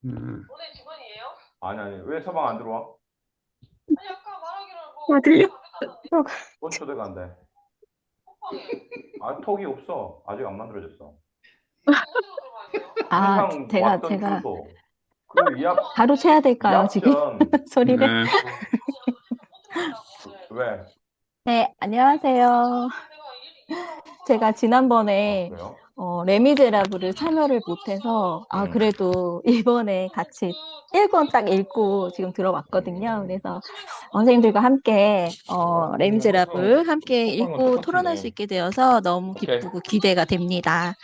너네 직원이에요? 아니, 왜 서방 안 들어와? 아니 아까 말하기로 아, 뭐 들려? 초대가 안 됐다던데. 뭔 초대가 안 돼? 쿠팡에. 아, 톡이 없어. 아직 안 만들어졌어. 그럼 어디로 들어가야 돼요? 아, 항상 왔던 제가 주소. 그 바로 쳐야 될까요, 이합 지금? 전 소리를? 아니 어쨌든 못 들어간다고 오늘. 왜? 네, 안녕하세요. 내가 일하러 온 제가 거잖아. 아, 지난번에 그래요? 레미제라블을 참여를 못해서, 그래도 이번에 같이 1권 딱 읽고 지금 들어왔거든요. 그래서 선생님들과 함께 레미제라블 함께 톡방은 읽고 토론할 수 똑같은데. 있게 되어서 너무 오케이. 기쁘고 기대가 됩니다.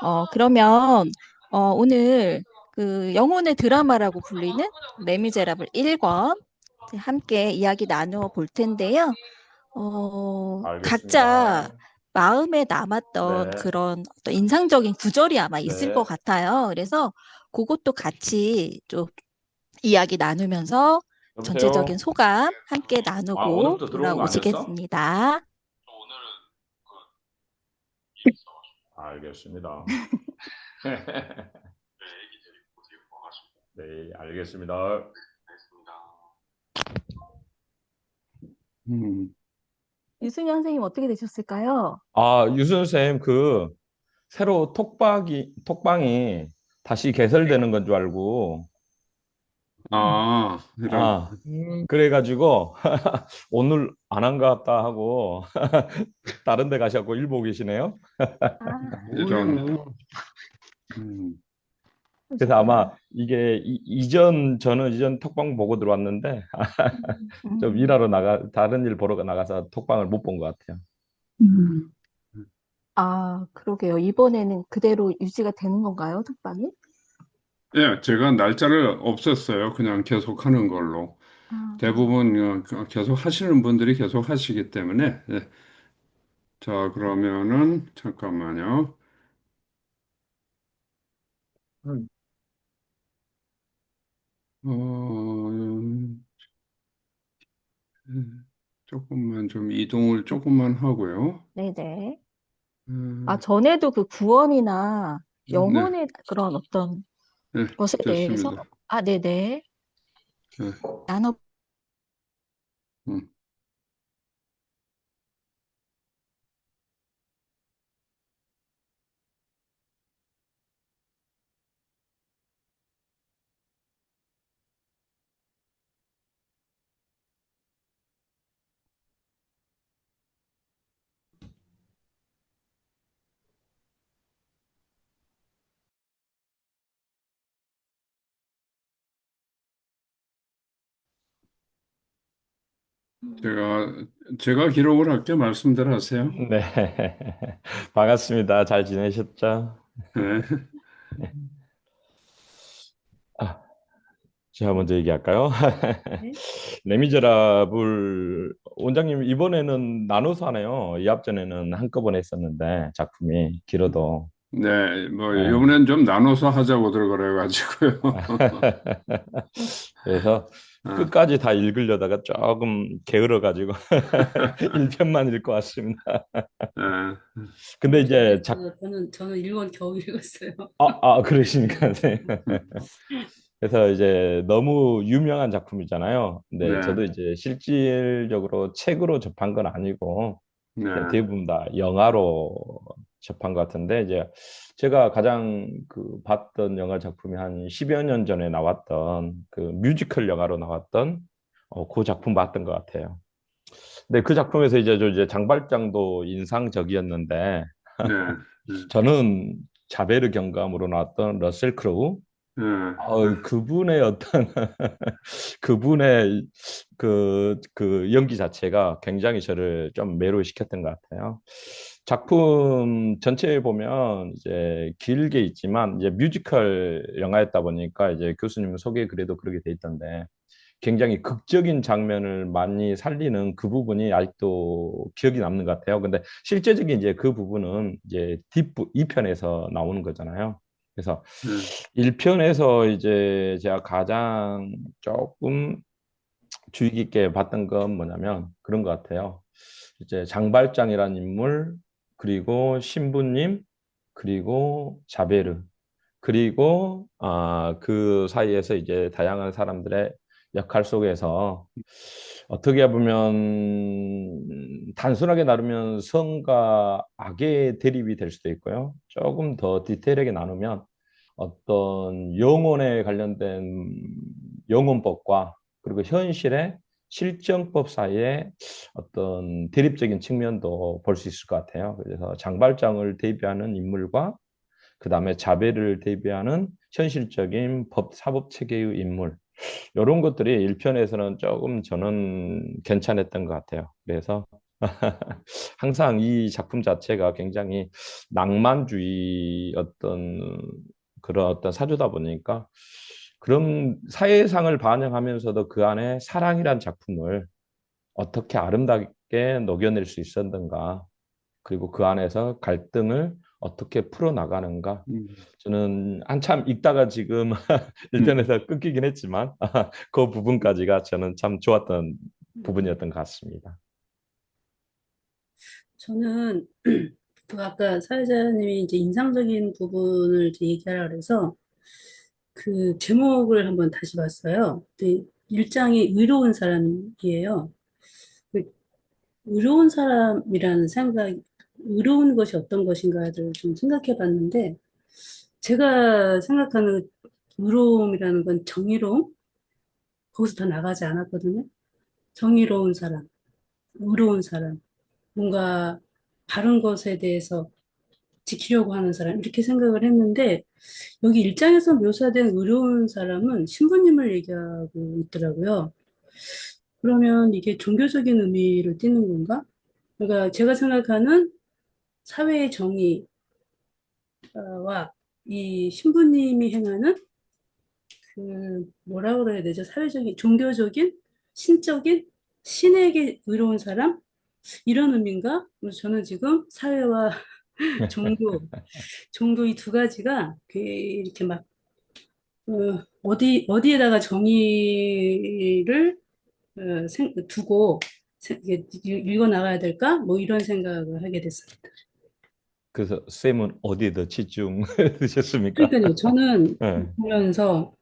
우리를 초대하면 그러면 오늘 그 영혼의 드라마라고 불리는 레미제라블 1권 함께 이야기 나누어 볼 텐데요. 각자 알겠습니다. 마음에 남았던 네. 그런 어떤 인상적인 구절이 아마 있을 것 네. 같아요. 그래서 그것도 같이 좀 이야기 나누면서 전체적인 여보세요? 소감 함께 아, 나누고 오늘부터 들어오는 거 아니었어? 돌아오시겠습니다. 알겠습니다. 네, 알겠습니다. 음, 유승현 선생님 어떻게 되셨을까요? 아, 유순 쌤, 새로 톡방이 다시 개설되는 건 줄 알고, 이런, 아, 그래가지고, 오늘 안 한가 하고, 다른 데 가셔갖고 일 보고 계시네요. 아, 이런, 음, 그래서 아마 그러셨구나. 이게 저는 이전 톡방 보고 들어왔는데, 좀 음. 일하러 다른 일 보러 나가서 톡방을 못 본 것 같아요. 음. 아, 그러게요. 이번에는 그대로 유지가 되는 건가요, 톡방이? 예, 제가 날짜를 없앴어요. 그냥 계속 하는 걸로. 아, 대부분 계속 하시는 분들이 계속 하시기 때문에, 예. 자, 그러면은, 잠깐만요. 어, 조금만 좀 이동을 조금만 하고요. 네네. 아, 음, 전에도 그 구원이나 네, 영혼의 그런 어떤 네, 것에 대해서, 됐습니다. 네네. 네, 나눠, 음. 제가, 제가 기록을 할게 말씀대로 하세요. 네. 반갑습니다. 잘 지내셨죠? 네, 아, 제가 먼저 얘기할까요? 네. 레미제라블 원장님 이번에는 나눠서 하네요. 이합전에는 한꺼번에 했었는데 작품이 길어도. 네, 뭐, 예. 이번엔 좀 나눠서 하자고들 그래가지고요. 그래서 아, 끝까지 다 읽으려다가 조금 게을러가지고 1편만 읽고 왔습니다. 아, 근데 이제 저는 일권 겨우 읽었어요. 그러시니까. 네. 그래서 이제 너무 유명한 작품이잖아요. 근데 네, 저도 이제 실질적으로 책으로 접한 건 아니고 이제 네, 대부분 다 영화로 접한 것 같은데 이제 제가 가장 봤던 영화 작품이 한 10여 년 전에 나왔던 그 뮤지컬 영화로 나왔던 그 작품 봤던 것 같아요. 근데 그 작품에서 이제 장발장도 인상적이었는데 네, 네, 저는 자베르 경감으로 나왔던 러셀 크로우 네, 그분의 어떤 그분의 연기 자체가 굉장히 저를 좀 매료시켰던 것 같아요. 작품 전체에 보면 이제 길게 있지만 이제 뮤지컬 영화였다 보니까 이제 교수님 소개 글에도 그렇게 돼 있던데 굉장히 극적인 장면을 많이 살리는 그 부분이 아직도 기억이 남는 것 같아요. 근데 실제적인 이제 그 부분은 이제 2편에서 나오는 거잖아요. 그래서 네. 1편에서 이제 제가 가장 조금 주의 깊게 봤던 건 뭐냐면 그런 것 같아요. 이제 장발장이라는 인물, 그리고 신부님, 그리고 자베르. 그리고 그 사이에서 이제 다양한 사람들의 역할 속에서 어떻게 보면 단순하게 나누면 성과 악의 대립이 될 수도 있고요. 조금 더 디테일하게 나누면 어떤 영혼에 관련된 영혼법과 그리고 현실의 실정법 사이에 어떤 대립적인 측면도 볼 수 있을 것 같아요. 그래서 장발장을 대비하는 인물과 그 다음에 자베를 대비하는 현실적인 법, 사법 체계의 인물. 이런 것들이 1편에서는 조금 저는 괜찮았던 것 같아요. 그래서 항상 이 작품 자체가 굉장히 낭만주의 그런 어떤 사주다 보니까 그런 사회상을 반영하면서도 그 안에 사랑이란 작품을 어떻게 아름답게 녹여낼 수 있었는가. 그리고 그 안에서 갈등을 어떻게 풀어나가는가. 저는 한참 읽다가 지금 음, 1편에서 끊기긴 했지만 그 부분까지가 저는 참 좋았던 부분이었던 것 같습니다. 저는 그 아까 사회자님이 이제 인상적인 부분을 이제 얘기하라 그래서 그 제목을 한번 다시 봤어요. 근데 일장이 의로운 사람이에요. 그 의로운 사람이라는 생각, 의로운 것이 어떤 것인가를 좀 생각해 봤는데 제가 생각하는 의로움이라는 건 정의로움? 거기서 더 나가지 않았거든요. 정의로운 사람, 의로운 사람, 뭔가 바른 것에 대해서 지키려고 하는 사람, 이렇게 생각을 했는데, 여기 일장에서 묘사된 의로운 사람은 신부님을 얘기하고 있더라고요. 그러면 이게 종교적인 의미를 띠는 건가? 그러니까 제가 생각하는 사회의 정의와 이 신부님이 행하는 그 뭐라 그래야 되죠? 사회적인, 종교적인, 신적인, 신에게 의로운 사람? 이런 의미인가? 그래서 저는 지금 사회와 종교 이 두 가지가 이렇게 막 어디에다가 정의를 두고 이게 읽어 나가야 될까? 뭐 이런 생각을 하게 됐습니다. 그래서 쌤은 어디에 더 치중 드셨습니까? 그러니까요, 저는 네. 보면서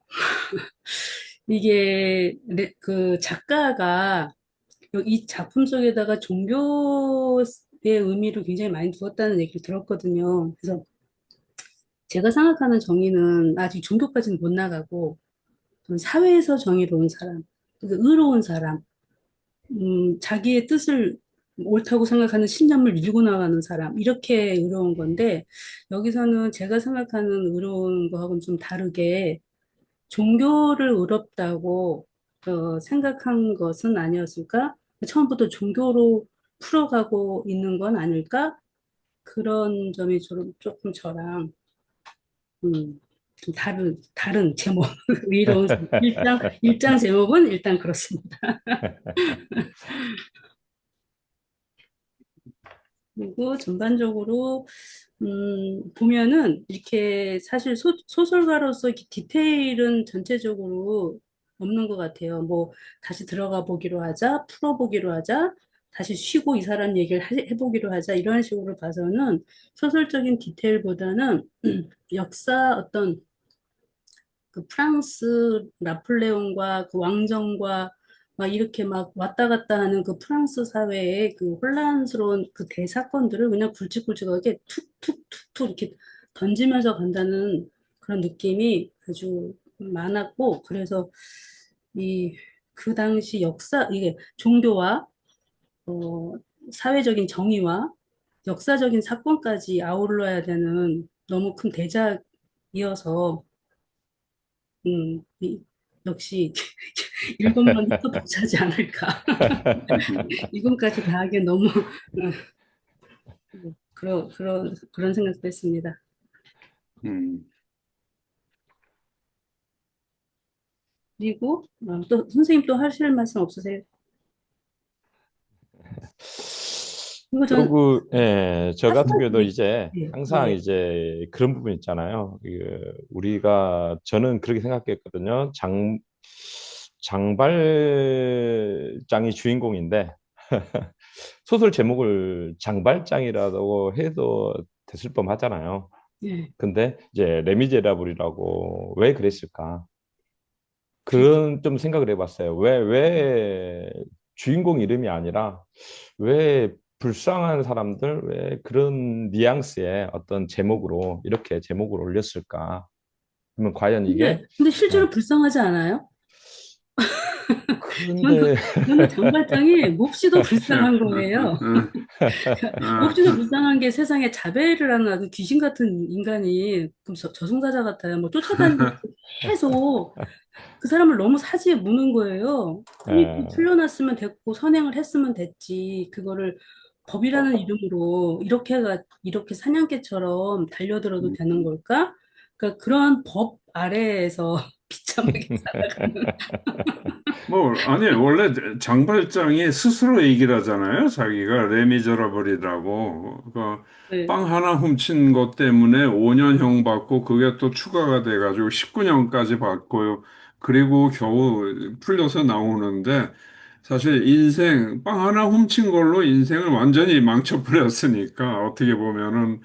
이게 그 작가가 이 작품 속에다가 종교의 의미를 굉장히 많이 두었다는 얘기를 들었거든요. 그래서 제가 생각하는 정의는 아직 종교까지는 못 나가고 좀 사회에서 정의로운 사람, 그러니까 의로운 사람, 자기의 뜻을 옳다고 생각하는 신념을 밀고 나가는 사람, 이렇게 의로운 건데, 여기서는 제가 생각하는 의로운 거하고는 좀 다르게, 종교를 의롭다고 생각한 것은 아니었을까? 처음부터 종교로 풀어가고 있는 건 아닐까? 그런 점이 조금 저랑, 좀 다른 제목, 의로운 사람. 일장 제목은 일단 그렇습니다. 그리고 전반적으로 보면은 이렇게 사실 소설가로서 이렇게 디테일은 전체적으로 없는 것 같아요. 뭐 다시 들어가 보기로 하자, 풀어보기로 하자, 다시 쉬고 이 사람 얘기를 해보기로 하자 이런 식으로 봐서는 소설적인 디테일보다는 역사 어떤 그 프랑스 나폴레옹과 그 왕정과 막 이렇게 막 왔다 갔다 하는 그 프랑스 사회의 그 혼란스러운 그 대사건들을 그냥 굵직굵직하게 툭툭툭툭 이렇게 던지면서 간다는 그런 느낌이 아주 많았고, 그래서 이 그 당시 역사, 이게 종교와 어, 사회적인 정의와 역사적인 사건까지 아울러야 되는 너무 큰 대작이어서 역시 일본만 또 벅차지 않을까. 이건까지 다 하기엔 너무 그런 생각도 했습니다. 음. 그리고 또 선생님 또 하실 말씀 없으세요? 그리고 전 저 같은 경우도 사실 이제 예, 항상 예. 이제 그런 부분 있잖아요. 저는 그렇게 생각했거든요. 장발장이 주인공인데 소설 제목을 장발장이라고 해도 됐을 법하잖아요. 예. 근데 이제 레미제라블이라고 왜 그랬을까? 그, 그런 좀 생각을 해봤어요. 왜 주인공 이름이 아니라 왜 불쌍한 사람들, 왜 그런 뉘앙스의 어떤 제목으로 이렇게 제목을 올렸을까? 그러면 과연 이게 근데 실제로 예. 불쌍하지 않아요? 근데 저는 장발장이 몹시도 불쌍한 응, 거예요. 응, 응. 몹시도 불쌍한 게 세상에 자베를 하는 아주 귀신 같은 인간이 그럼 저승사자 같아요. 뭐 쫓아다니면서 계속 그 사람을 너무 사지에 무는 거예요. 아니, 그 예, 풀려났으면 됐고 선행을 했으면 됐지. 그거를 법이라는 이름으로 이렇게 사냥개처럼 달려들어도 되는 걸까? 그러니까 그런 법 아래에서 비참하게 살아가는. 아니, 원래 장발장이 스스로 얘기를 하잖아요. 자기가 레미저러블이라고. 네. 빵 하나 훔친 것 때문에 5년형 받고, 그게 또 추가가 돼가지고 19년까지 받고요. 그리고 겨우 풀려서 나오는데, 사실 빵 하나 훔친 걸로 인생을 완전히 망쳐버렸으니까, 어떻게 보면은,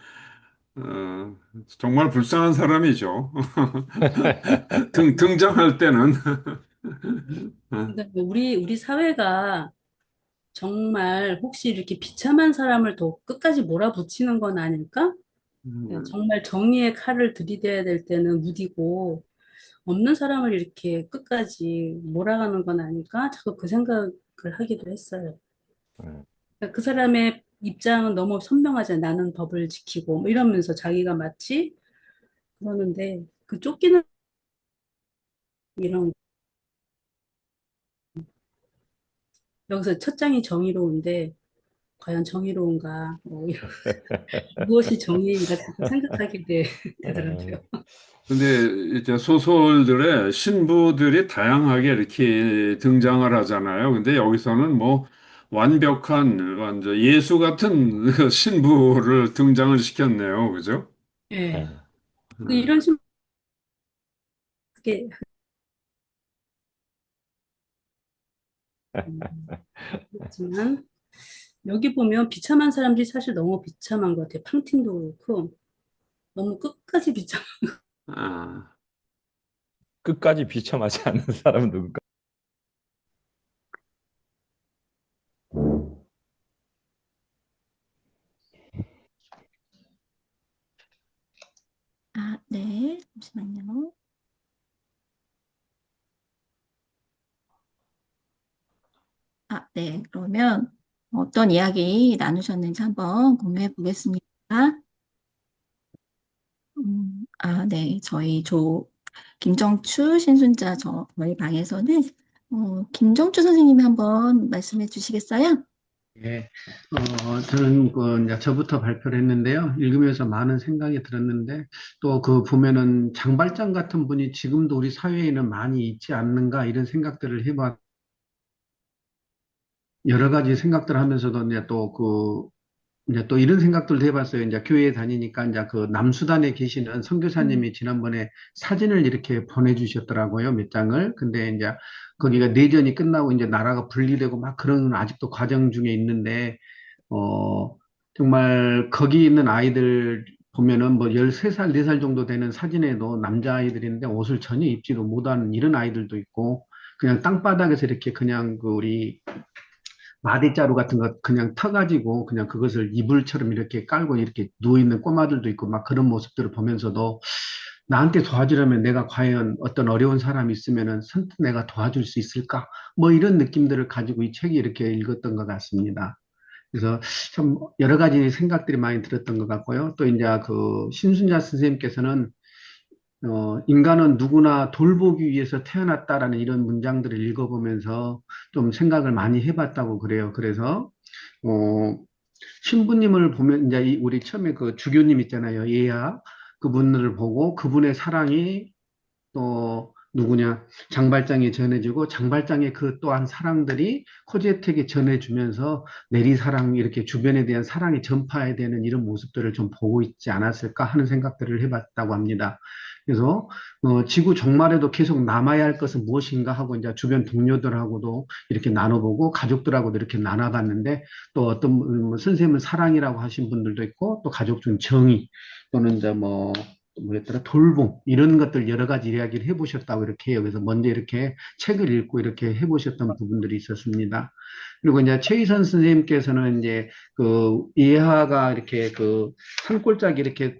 어, 정말 불쌍한 사람이죠. 등장할 때는. 그러니까 우리 사회가 정말 혹시 이렇게 비참한 사람을 더 끝까지 몰아붙이는 건 아닐까? 정말 정의의 칼을 들이대야 될 때는 무디고 없는 사람을 이렇게 끝까지 몰아가는 건 아닐까? 자꾸 그 생각을 하기도 했어요. 그러니까 그 사람의 입장은 너무 선명하잖아요. 나는 법을 지키고 뭐 이러면서 자기가 마치 그러는데 그 쫓기는 이런 여기서 첫 장이 정의로운데 과연 정의로운가? 뭐 이런 무엇이 정의인가 자꾸 생각하게 예. 되더라고요. 근데 이제 소설들의 신부들이 다양하게 이렇게 등장을 하잖아요. 근데 여기서는 뭐 완전 예수 같은 신부를 등장을 시켰네요. 그죠? 예. 예. 그 이런 식의 그렇지만 여기 보면 비참한 사람들이 사실 너무 비참한 것 같아요. 팡틴도 그렇고 너무 끝까지 비참. 아, 끝까지 비참하지 않는 사람은 누굴까? 아, 네. 잠시만요. 아, 네. 그러면 어떤 이야기 나누셨는지 한번 공유해 보겠습니다. 네. 김정추 신순자 저희 방에서는 김정추 선생님이 한번 말씀해 주시겠어요? 예, 저는 이제 저부터 발표를 했는데요. 읽으면서 많은 생각이 들었는데, 또 그 보면은 장발장 같은 분이 지금도 우리 사회에는 많이 있지 않는가 이런 생각들을 여러 가지 생각들 하면서도 이제 또 이런 생각들도 해봤어요. 이제 교회에 다니니까 이제 그 남수단에 계시는 선교사님이 지난번에 사진을 이렇게 보내주셨더라고요. 몇 장을. 근데 이제 거기가 내전이 끝나고 이제 나라가 분리되고 막 그런 아직도 과정 중에 있는데, 어, 정말 거기 있는 아이들 보면은 뭐 13살, 4살 정도 되는 사진에도 남자아이들인데 옷을 전혀 입지도 못하는 이런 아이들도 있고, 그냥 땅바닥에서 이렇게 그냥 그 우리 마대자루 같은 거 그냥 터가지고 그냥 그것을 이불처럼 이렇게 깔고 이렇게 누워있는 꼬마들도 있고 막 그런 모습들을 보면서도 나한테 도와주려면 내가 과연 어떤 어려운 사람이 있으면은 선뜻 내가 도와줄 수 있을까? 뭐 이런 느낌들을 가지고 이 책이 이렇게 읽었던 것 같습니다. 그래서 참 여러 가지 생각들이 많이 들었던 것 같고요. 또 이제 그 신순자 선생님께서는 인간은 누구나 돌보기 위해서 태어났다라는 이런 문장들을 읽어보면서 좀 생각을 많이 해봤다고 그래요. 그래서, 어, 신부님을 보면, 이제 우리 처음에 그 주교님 있잖아요. 예야. 그분을 보고 그분의 사랑이 또 누구냐, 장발장에 전해지고 장발장의 그 또한 사랑들이 코지혜택에 전해주면서 내리사랑 이렇게 주변에 대한 사랑이 전파되는 이런 모습들을 좀 보고 있지 않았을까 하는 생각들을 해봤다고 합니다. 그래서 지구 종말에도 계속 남아야 할 것은 무엇인가 하고 이제 주변 동료들하고도 이렇게 나눠보고 가족들하고도 이렇게 나눠봤는데 또 어떤 선생님은 사랑이라고 하신 분들도 있고 또 가족 중 정의 또는 이제 뭐였더라 돌봄 이런 것들 여러 가지 이야기를 해보셨다고 이렇게 해요. 그래서 먼저 이렇게 책을 읽고 이렇게 해보셨던 부분들이 있었습니다. 그리고 이제 최희선 선생님께서는 이제 그 예하가 이렇게 그 산골짜기 이렇게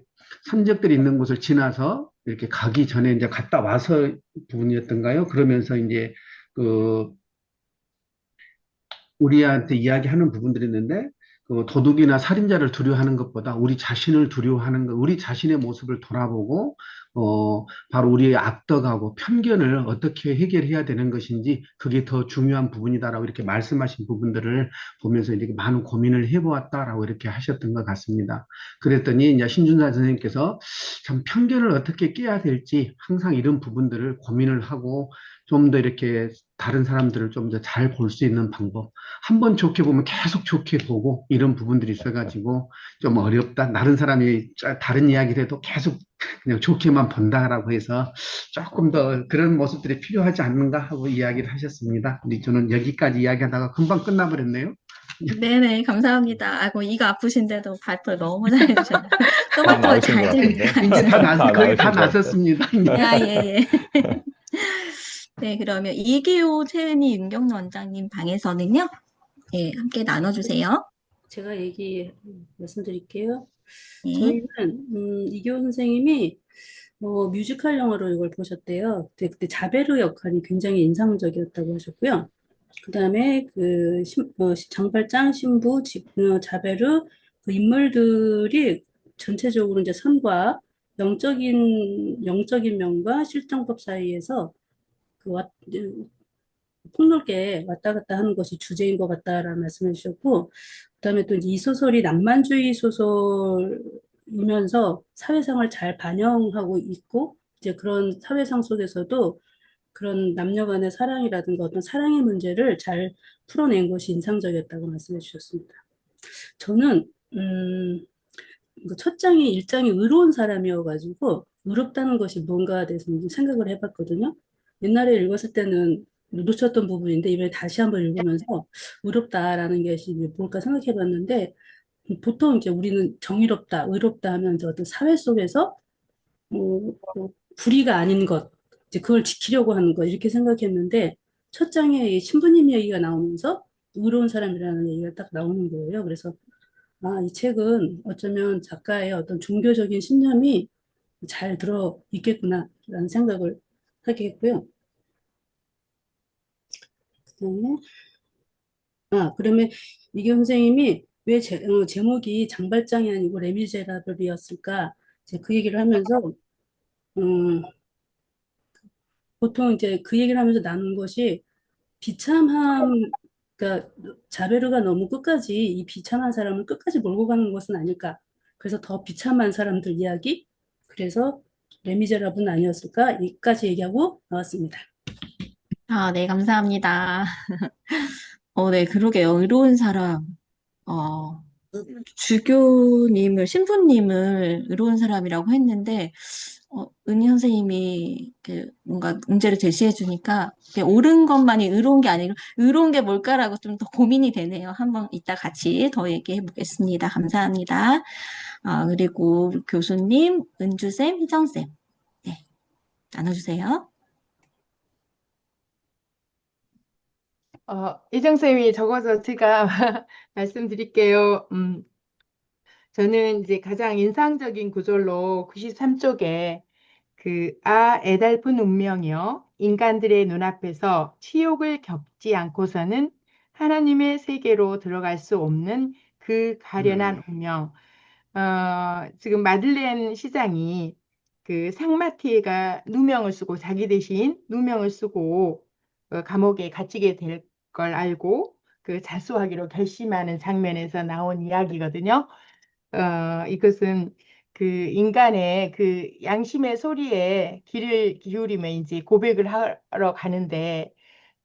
산적들이 있는 곳을 지나서 이렇게 가기 전에 이제 갔다 와서 부분이었던가요? 그러면서 이제 그 우리한테 이야기하는 부분들이 있는데 그 도둑이나 살인자를 두려워하는 것보다 우리 자신을 두려워하는 것, 우리 자신의 모습을 돌아보고 바로 우리의 악덕하고 편견을 어떻게 해결해야 되는 것인지 그게 더 중요한 부분이다라고 이렇게 말씀하신 부분들을 보면서 이렇게 많은 고민을 해보았다라고 이렇게 하셨던 것 같습니다. 그랬더니 이제 신준사 선생님께서 참 편견을 어떻게 깨야 될지 항상 이런 부분들을 고민을 하고 좀 더 이렇게 다른 사람들을 좀 더 잘 볼 수 있는 방법. 한 번 좋게 보면 계속 좋게 보고 이런 부분들이 있어가지고 좀 어렵다. 다른 사람이 다른 이야기를 해도 계속 그냥 좋게만 본다라고 해서 조금 더 그런 모습들이 필요하지 않는가 하고 이야기를 하셨습니다. 근데 저는 여기까지 이야기하다가 금방 끝나버렸네요. 네네, 감사합니다. 아이고, 이가 아프신데도 발표 너무 잘해주셨네요. 다 또박또박 나으신 것 잘 같은데. 들으니까. 이제 거의 다 나으신 것 같은데. 나섰습니다. 아, 예, 예. 네, 그러면 이기호 최은희 윤경로 원장님 방에서는요, 예, 함께 나눠주세요. 제가 말씀드릴게요. 네. 저희는 이기호 선생님이 뮤지컬 영화로 이걸 보셨대요. 그때 자베르 역할이 굉장히 인상적이었다고 하셨고요. 그다음에 장발장, 신부, 자베르 그 인물들이 전체적으로 이제 선과 영적인 면과 실정법 사이에서 폭넓게 왔다 갔다 하는 것이 주제인 것 같다라는 말씀해 주셨고, 그다음에 또 이제 이 소설이 낭만주의 소설이면서 사회상을 잘 반영하고 있고, 이제 그런 사회상 속에서도 그런 남녀 간의 사랑이라든가 어떤 사랑의 문제를 잘 풀어낸 것이 인상적이었다고 말씀해 주셨습니다. 저는 첫 장이 일장이 의로운 사람이어가지고 의롭다는 것이 뭔가에 대해서 좀 생각을 해봤거든요. 옛날에 읽었을 때는 놓쳤던 부분인데 이번에 다시 한번 읽으면서 의롭다라는 것이 뭘까 생각해봤는데 보통 이제 우리는 정의롭다, 의롭다 하면 이제 어떤 사회 속에서 불의가 아닌 것, 이제 그걸 지키려고 하는 것 이렇게 생각했는데 첫 장에 이 신부님 얘기가 나오면서 의로운 사람이라는 얘기가 딱 나오는 거예요. 그래서 이 책은 어쩌면 작가의 어떤 종교적인 신념이 잘 들어 있겠구나라는 생각을 하게 했고요. 그다음에 그러면 이게 선생님이 왜 제목이 장발장이 아니고 레미제라블이었을까? 이제 그 얘기를 하면서 음, 보통 이제 그 얘기를 하면서 나눈 것이 비참함, 그러니까 자베르가 너무 끝까지 이 비참한 사람을 끝까지 몰고 가는 것은 아닐까. 그래서 더 비참한 사람들 이야기, 그래서 레미제라블은 아니었을까? 여기까지 얘기하고 나왔습니다. 아, 네, 감사합니다. 네, 그러게요. 의로운 사람, 신부님을 의로운 사람이라고 했는데, 은희 선생님이 뭔가 문제를 제시해 주니까, 옳은 것만이 의로운 게 아니고, 의로운 게 뭘까라고 좀 더 고민이 되네요. 한번 이따 같이 더 얘기해 보겠습니다. 감사합니다. 그리고 교수님, 은주쌤, 희정쌤, 네, 나눠주세요. 이정쌤이 적어서 제가 말씀드릴게요. 저는 이제 가장 인상적인 구절로 93쪽에 애달픈 운명이여 인간들의 눈앞에서 치욕을 겪지 않고서는 하나님의 세계로 들어갈 수 없는 그 가련한 운명. 지금 마들렌 시장이 상마티에가 누명을 쓰고 자기 대신 누명을 쓰고 감옥에 갇히게 될 걸 알고 자수하기로 결심하는 장면에서 나온 이야기거든요. 이것은 그 인간의 그 양심의 소리에 귀를 기울이면 이제 고백을 하러 가는데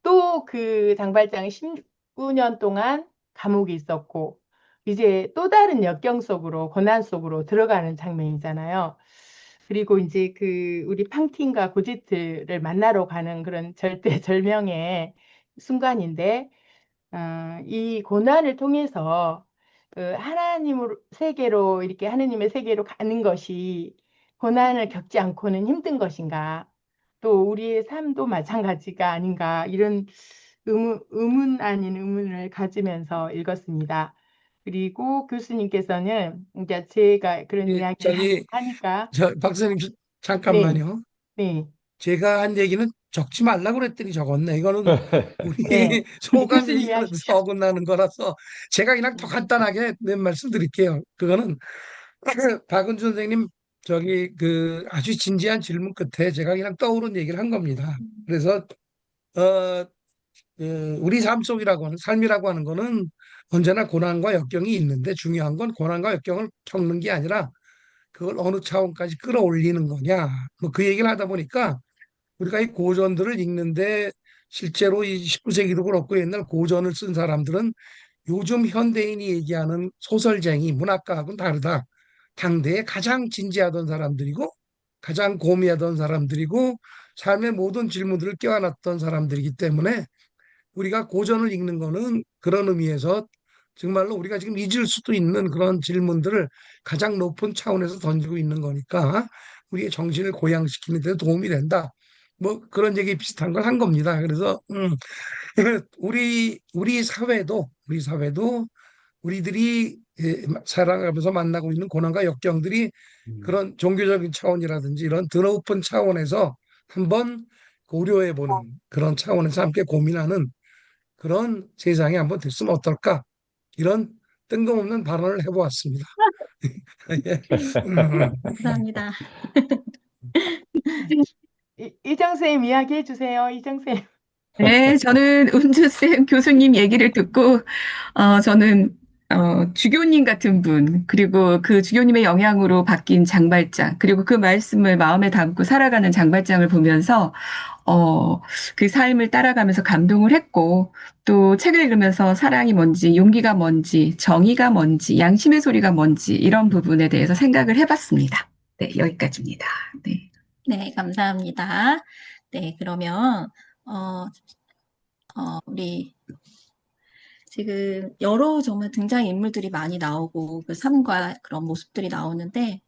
또 그 장발장이 19년 동안 감옥에 있었고 이제 또 다른 역경 속으로 고난 속으로 들어가는 장면이잖아요. 그리고 이제 그 우리 팡틴과 고지트를 만나러 가는 그런 절대절명의 순간인데 이 고난을 통해서 하나님으로 세계로 이렇게 하느님의 세계로 가는 것이 고난을 겪지 않고는 힘든 것인가? 또 우리의 삶도 마찬가지가 아닌가? 이런 의문 아닌 의문을 가지면서 읽었습니다. 그리고 교수님께서는 이제 제가 그런 예, 이야기를 저기 하니까 박사님 네, 잠깐만요. 네, 제가 한 얘기는 적지 말라고 그랬더니 적었네. 이거는 우리 네. 소감 교수님이 얘기가 하십시오. 어긋나는 거라서 제가 그냥 더 간단하게 몇 말씀 드릴게요. 그거는 박은주 선생님 저기 그 아주 진지한 질문 끝에 제가 그냥 떠오른 얘기를 한 겁니다. 그래서 어, 우리 삶이라고 하는 거는 언제나 고난과 역경이 있는데 중요한 건 고난과 역경을 겪는 게 아니라 그걸 어느 차원까지 끌어올리는 거냐. 뭐 그 얘기를 하다 보니까 우리가 이 고전들을 읽는데 실제로 이 19세기도 그렇고 옛날 고전을 쓴 사람들은 요즘 현대인이 얘기하는 소설쟁이, 문학가하고는 다르다. 당대에 가장 진지하던 사람들이고 가장 고미하던 사람들이고 삶의 모든 질문들을 껴안았던 사람들이기 때문에 우리가 고전을 읽는 거는 그런 의미에서 정말로 우리가 지금 잊을 수도 있는 그런 질문들을 가장 높은 차원에서 던지고 있는 거니까 우리의 정신을 고양시키는 데 도움이 된다. 뭐 그런 얘기 비슷한 걸 한 겁니다. 그래서 우리 사회도 우리들이 살아가면서 만나고 있는 고난과 역경들이 그런 종교적인 차원이라든지 이런 더 높은 차원에서 한번 고려해 보는 그런 차원에서 함께 고민하는 그런 세상이 한번 됐으면 어떨까? 이런 뜬금없는 발언을 해보았습니다. 예. 감사합니다. 이정 선생님 이야기 해주세요. 이정 선생님. 네, 저는 은주쌤 교수님 얘기를 듣고, 저는, 주교님 같은 분, 그리고 그 주교님의 영향으로 바뀐 장발장, 그리고 그 말씀을 마음에 담고 살아가는 장발장을 보면서, 그 삶을 따라가면서 감동을 했고, 또 책을 읽으면서 사랑이 뭔지, 용기가 뭔지, 정의가 뭔지, 양심의 소리가 뭔지, 이런 부분에 대해서 생각을 해봤습니다. 네, 여기까지입니다. 네. 네, 감사합니다. 네, 그러면, 어, 우리 지금 여러 정말 등장인물들이 많이 나오고 그 삶과 그런 모습들이 나오는데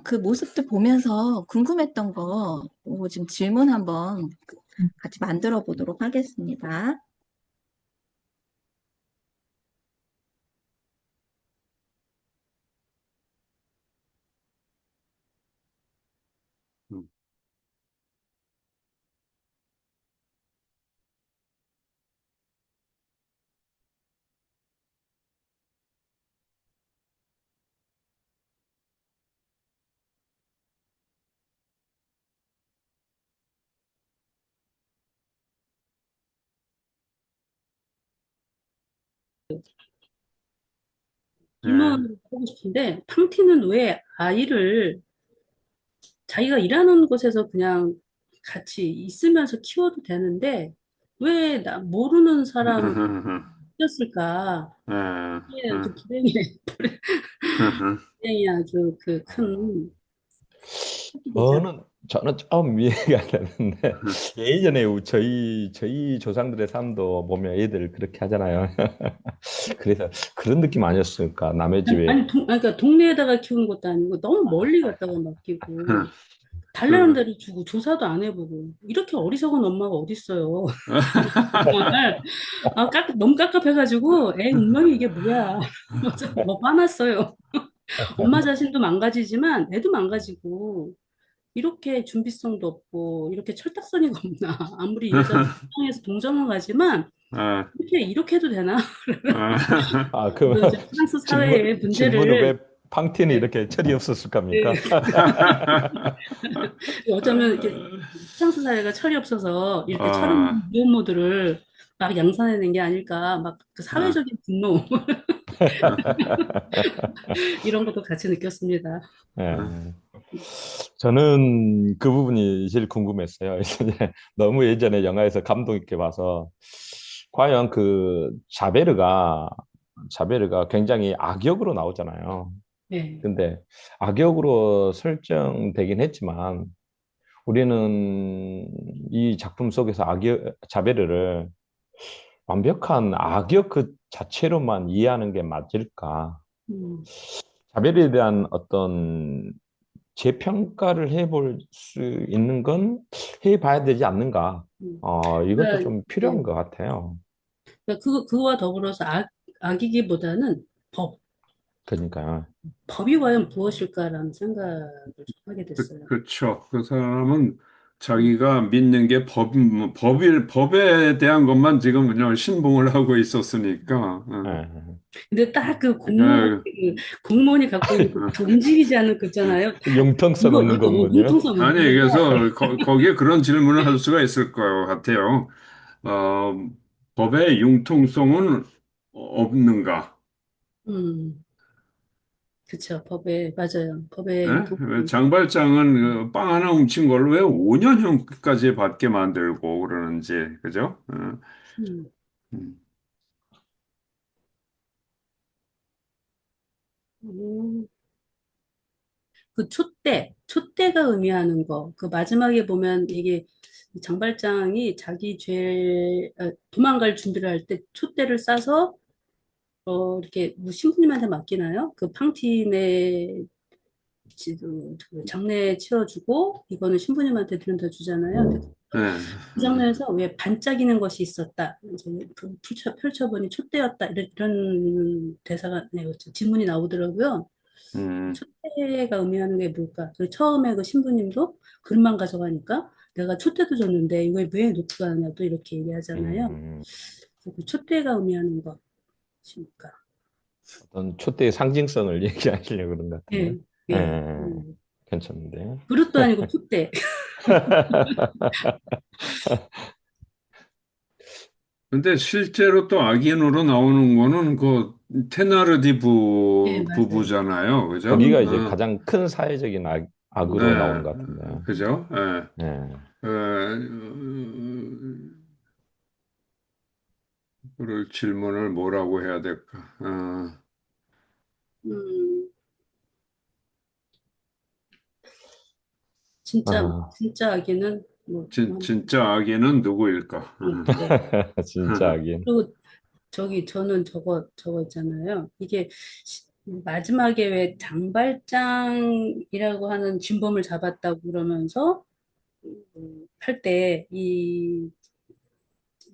그 모습들 보면서 궁금했던 거 지금 질문 한번 같이 만들어 보도록 하겠습니다. 네. 질문을 하고 싶은데, 팡티는 왜 아이를 자기가 일하는 곳에서 그냥 같이 있으면서 키워도 되는데, 왜 모르는 사람이었을까? 이게 아주 불행이 아주 그 큰 획기되잖아요. 저는 좀 이해가 안 되는데 예전에 저희 조상들의 삶도 보면 애들 그렇게 하잖아요. 그래서 그런 느낌 아니었을까? 남의 집에 아니, 그러니까 동네에다가 키우는 것도 아니고 너무 멀리 갔다가 맡기고 달라는 데를 주고 조사도 안 해보고 이렇게 어리석은 엄마가 어딨어요. 정말 너무 깝깝해가지고 애 운명이 이게 뭐야. 뭐 화났어요. 엄마 자신도 망가지지만 애도 망가지고 이렇게 준비성도 없고 이렇게 철딱서니가 없나. 아무리 이 여자 세상에서 동정은 가지만 이렇게 해도 되나? 그 이제 프랑스 사회의 질문은 왜 문제를 팡틴이 이렇게 철이 없었을 겁니까? 네. 어쩌면 이렇게 프랑스 사회가 철이 없어서 이렇게 철없는 미혼모들을 막 양산해낸 게 아닐까 막 그 사회적인 분노 이런 것도 같이 느꼈습니다. 예. 저는 그 부분이 제일 궁금했어요. 이제 너무 예전에 영화에서 감동 있게 봐서 과연 그 자베르가 굉장히 악역으로 나오잖아요. 네. 근데 악역으로 설정되긴 했지만 우리는 이 작품 속에서 자베르를 완벽한 악역 그 자체로만 이해하는 게 맞을까? 음, 자베르에 대한 어떤 재평가를 해볼 수 있는 건 해봐야 되지 않는가? 음. 이것도 그러니까, 좀 네. 필요한 것 같아요. 그러니까 그거와 더불어서 악이기보다는 그러니까 법이 과연 무엇일까라는 생각을 좀 하게 됐어요. 그렇죠. 그 사람은 자기가 믿는 게 법에 대한 것만 지금 그냥 신봉을 하고 있었으니까. 예. 근데 딱 예, 공무원이 갖고 있는 그 움직이지 않는 그 있잖아요. 융통성 없는 건군요. 융통성 아니, 없는 거. 그래서 거기에 그런 질문을 할 수가 있을 것 같아요. 어, 법의 융통성은 없는가? 음, 그쵸. 맞아요. 법의 예? 왜 융통성. 장발장은 그빵 하나 훔친 걸로 왜 5년형까지 받게 만들고 그러는지, 그죠? 음, 음. 음. 그 촛대가 의미하는 거. 그 마지막에 보면 이게 장발장이 도망갈 준비를 할 때 촛대를 싸서 이렇게 뭐 신부님한테 맡기나요? 그 팡틴의 그 장례 치러주고 이거는 신부님한테 들여다 주잖아요. 근데 네. 그 장면에서 왜 반짝이는 것이 있었다. 이제 펼쳐보니 촛대였다. 이런 대사가, 네, 지문이 나오더라고요. 음, 촛대가 의미하는 게 뭘까? 그리고 처음에 그 신부님도 그릇만 가져가니까 내가 촛대도 줬는데 이걸 왜 놓고 가느냐 또 이렇게 얘기하잖아요. 음, 그 촛대가 의미하는 것이니까. 어떤 촛대의 상징성을 얘기하시려고 그런 것 같은데. 예, 예. 괜찮은데. 그릇도 아니고 촛대. 근데 실제로 또 악인으로 나오는 거는 그 테나르디 예, 맞아요. 부부잖아요. 그죠? 거기가 이제 가장 큰 사회적인 악으로 나오는 네, 것 같은데. 그죠? 예. 예. 그 질문을 뭐라고 해야 될까? 음, 진짜, 아, 진짜 아기는 뭐, 진짜 악인은 누구일까? 네. 진짜 악인. 그리고 저는 저거 있잖아요. 이게 마지막에 왜 장발장이라고 하는 진범을 잡았다고 그러면서 할 때 이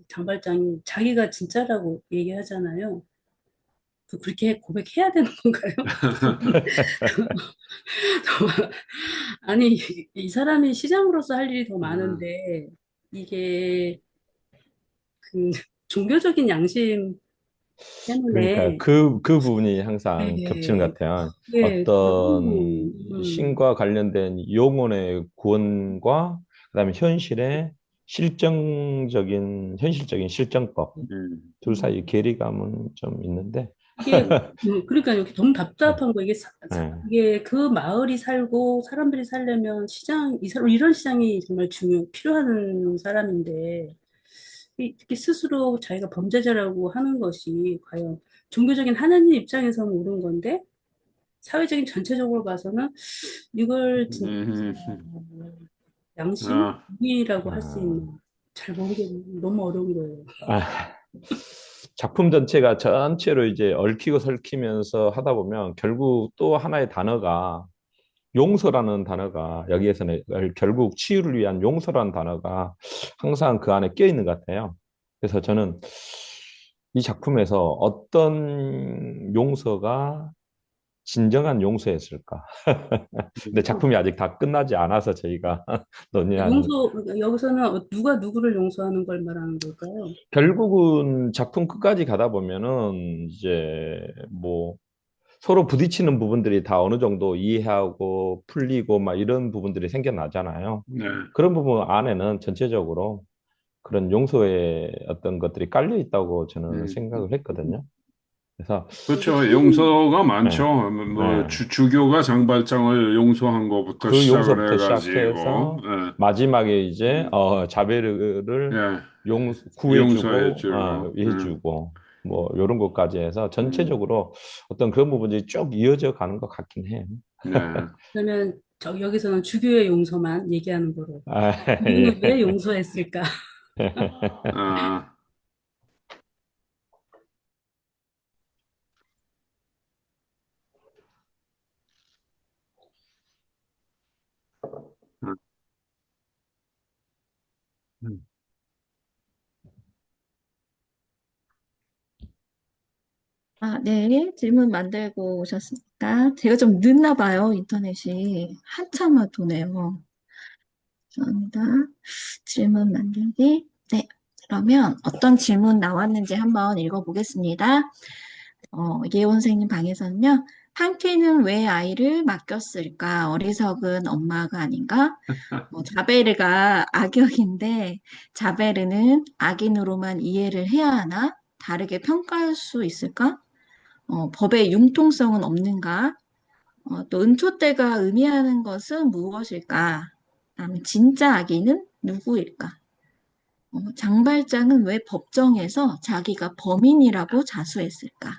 장발장이 자기가 진짜라고 얘기하잖아요. 그렇게 고백해야 되는 건가요? 아니, 이 사람이 시장으로서 할 일이 더 많은데 이게 그 종교적인 양심 그러니까 때문에 그 부분이 항상 겹치는 네, 것 같아요. 그게 어떤 너무 신과 관련된 영혼의 구원과 그다음에 현실적인 실정법 둘 사이 음, 괴리감은 좀 있는데. 이게 그러니까 이렇게 너무 네, 답답한 거 네, 이게 그 마을이 살고 사람들이 살려면 이런 시장이 정말 필요한 사람인데 이렇게 스스로 자기가 범죄자라고 하는 것이 과연 종교적인 하나님 입장에서는 옳은 건데 사회적인 전체적으로 봐서는 이걸 진짜 아, 양심이라고 할 수 아, 있는 잘 모르겠네. 너무 어려운 거예요. 아, 작품 전체가 전체로 이제 얽히고 설키면서 하다 보면 결국 또 하나의 단어가 용서라는 단어가 여기에서는 결국 치유를 위한 용서라는 단어가 항상 그 안에 껴 있는 것 같아요. 그래서 저는 이 작품에서 어떤 용서가 진정한 용서였을까? 근데 작품이 아직 다 끝나지 않아서 저희가 논의하는. 그러니까 여기서는 누가 누구를 용서하는 걸 말하는 걸까요? 결국은 작품 끝까지 가다 보면은 이제 뭐 서로 부딪히는 부분들이 다 어느 정도 이해하고 풀리고 막 이런 부분들이 생겨나잖아요. 네. 그런 부분 안에는 전체적으로 그런 용서의 어떤 것들이 깔려 있다고 저는 음, 생각을 했거든요. 그래서 그렇죠. 용서가 예, 많죠. 뭐 예. 주교가 장발장을 용서한 것부터 그 시작을 용서부터 해가지고, 시작해서 마지막에 이제 음, 자베르를 예, 구해주고 용서해주고, 해주고 뭐 이런 것까지 해서 음, 전체적으로 어떤 그런 부분들이 쭉 이어져 가는 것 같긴 해요. 네. 그러면 여기서는 주교의 용서만 얘기하는 거로. 아, 이유는 예. 왜 용서했을까? 아, 음, 아, 네. 질문 만들고 오셨습니까? 제가 좀 늦나 봐요. 인터넷이 한참을 도네요. 감사합니다. 질문 만들기. 네. 그러면 어떤 질문 나왔는지 한번 읽어보겠습니다. 예원 선생님 방에서는요. 팡티는 왜 아이를 맡겼을까? 어리석은 엄마가 아닌가? 자베르가 악역인데 자베르는 악인으로만 이해를 해야 하나? 다르게 평가할 수 있을까? 법의 융통성은 없는가? 또 은토대가 의미하는 것은 무엇일까? 그다음에 진짜 악인은 누구일까? 장발장은 왜 법정에서 자기가 범인이라고 자수했을까?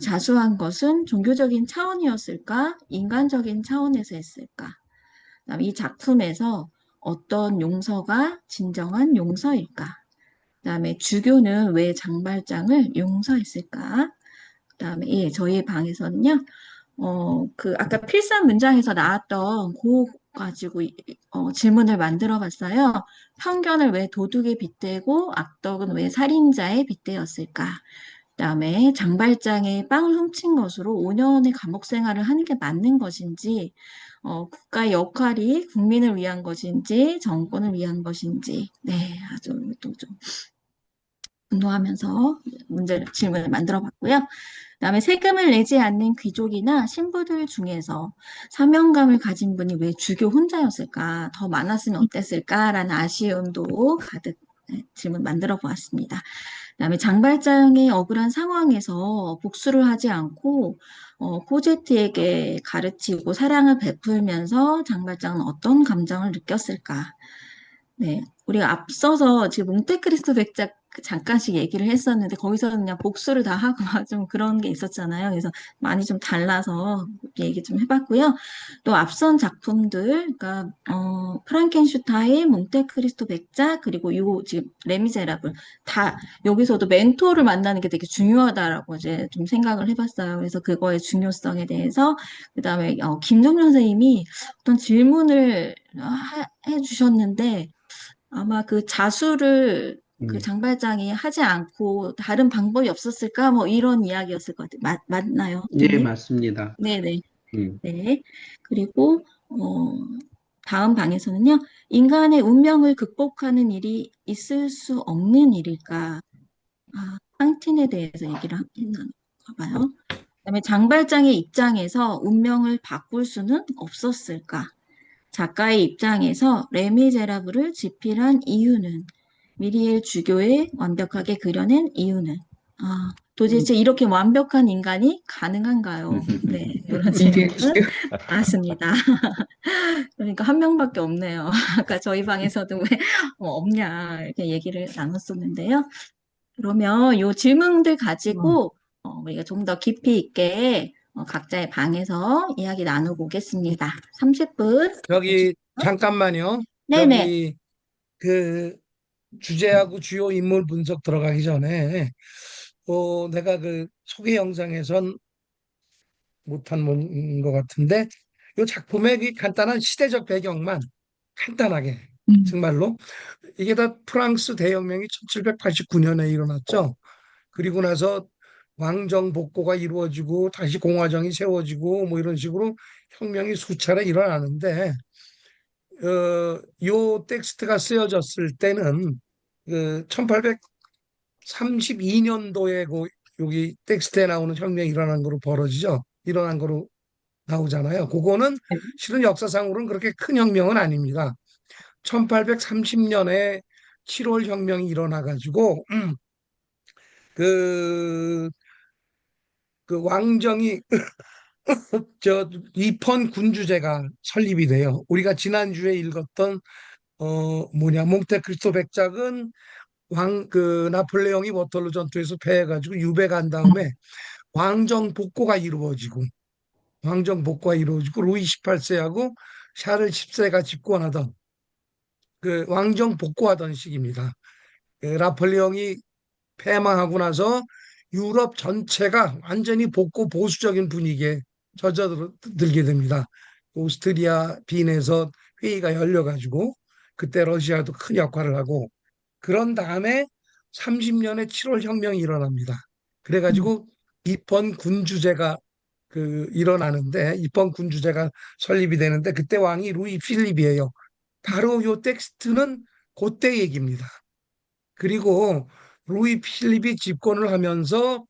자수한 것은 종교적인 차원이었을까? 인간적인 차원에서 했을까? 그다음에 이 작품에서 어떤 용서가 진정한 용서일까? 그다음에 주교는 왜 장발장을 용서했을까? 그다음에 예, 저희 방에서는요. 아까 필사 문장에서 나왔던 그 가지고 질문을 만들어 봤어요. 편견을 왜 도둑에 빗대고 악덕은 왜 살인자에 빗대었을까? 그다음에 장발장의 빵을 훔친 것으로 5년의 감옥 생활을 하는 게 맞는 것인지, 국가의 역할이 국민을 위한 것인지, 정권을 위한 것인지, 네, 아주 또 좀 분노하면서 질문을 만들어 봤고요. 그다음에 세금을 내지 않는 귀족이나 신부들 중에서 사명감을 가진 분이 왜 주교 혼자였을까? 더 많았으면 어땠을까라는 아쉬움도 가득 질문 만들어 보았습니다. 그다음에 장발장의 억울한 상황에서 복수를 하지 않고 코제트에게 가르치고 사랑을 베풀면서 장발장은 어떤 감정을 느꼈을까? 네, 우리가 앞서서 지금 몽테크리스토 백작 잠깐씩 얘기를 했었는데 거기서는 그냥 복수를 다 하고 좀 그런 게 있었잖아요. 그래서 많이 좀 달라서 얘기 좀 해봤고요. 또 앞선 작품들, 그러니까 프랑켄슈타인, 몽테크리스토 백작 그리고 요 지금 레미제라블 다 여기서도 멘토를 만나는 게 되게 중요하다라고 이제 좀 생각을 해봤어요. 그래서 그거의 중요성에 대해서 그다음에 김정년 선생님이 어떤 질문을 해주셨는데 아마 그 자수를 그 음. 장발장이 하지 않고 다른 방법이 없었을까? 뭐 이런 이야기였을 것 같아요. 맞나요, 예, 선생님? 맞습니다. 네네. 음. 네. 그리고, 다음 방에서는요, 인간의 운명을 극복하는 일이 있을 수 없는 일일까? 팡틴에 대해서 얘기를 했나 봐요. 그다음에 장발장의 입장에서 운명을 바꿀 수는 없었을까? 작가의 입장에서 레미제라블을 집필한 이유는 미리엘 주교에 완벽하게 그려낸 이유는 도대체 이렇게 완벽한 인간이 가능한가요? 네, 이런 이게 질문은 많습니다. 그러니까 한 명밖에 없네요. 아까 저희 방에서도 왜 없냐 이렇게 얘기를 나눴었는데요. 그러면 이 질문들 가지고 우리가 좀 더 깊이 있게 각자의 방에서 이야기 나누고 오겠습니다. 30분. 저기 잠깐만요. 네네. 저기 그 주제하고 주요 인물 분석 들어가기 전에 내가 그 소개 영상에선 못한 것 같은데 이 작품의 그 간단한 시대적 배경만 간단하게 음. 정말로 이게 다 프랑스 대혁명이 1789년에 일어났죠. 그리고 나서 왕정 복고가 이루어지고 다시 공화정이 세워지고 뭐 이런 식으로 혁명이 수차례 일어나는데 요 텍스트가 쓰여졌을 때는 그 1832년도에 그 여기 텍스트에 나오는 혁명이 일어난 거로 벌어지죠. 일어난 거로 나오잖아요. 그거는 실은 역사상으로는 그렇게 큰 혁명은 아닙니다. 1830년에 7월 혁명이 일어나 가지고 그 그 왕정이 저 입헌 군주제가 설립이 돼요. 우리가 지난주에 읽었던 몽테크리스토 백작은 그 나폴레옹이 워털루 전투에서 패해가지고 유배간 다음에 왕정 복고가 이루어지고 루이 18세하고 샤를 10세가 집권하던 그 왕정 복고하던 시기입니다. 그 나폴레옹이 패망하고 나서 유럽 전체가 완전히 복고 보수적인 분위기에 젖어들게 됩니다. 오스트리아 빈에서 회의가 열려가지고 그때 러시아도 큰 역할을 하고 그런 다음에 30년에 7월 혁명이 일어납니다. 그래가지고 입헌 군주제가 일어나는데 입헌 군주제가 설립이 되는데 그때 왕이 루이 필립이에요. 바로 요 텍스트는 그때 얘기입니다. 그리고 루이 필립이 집권을 하면서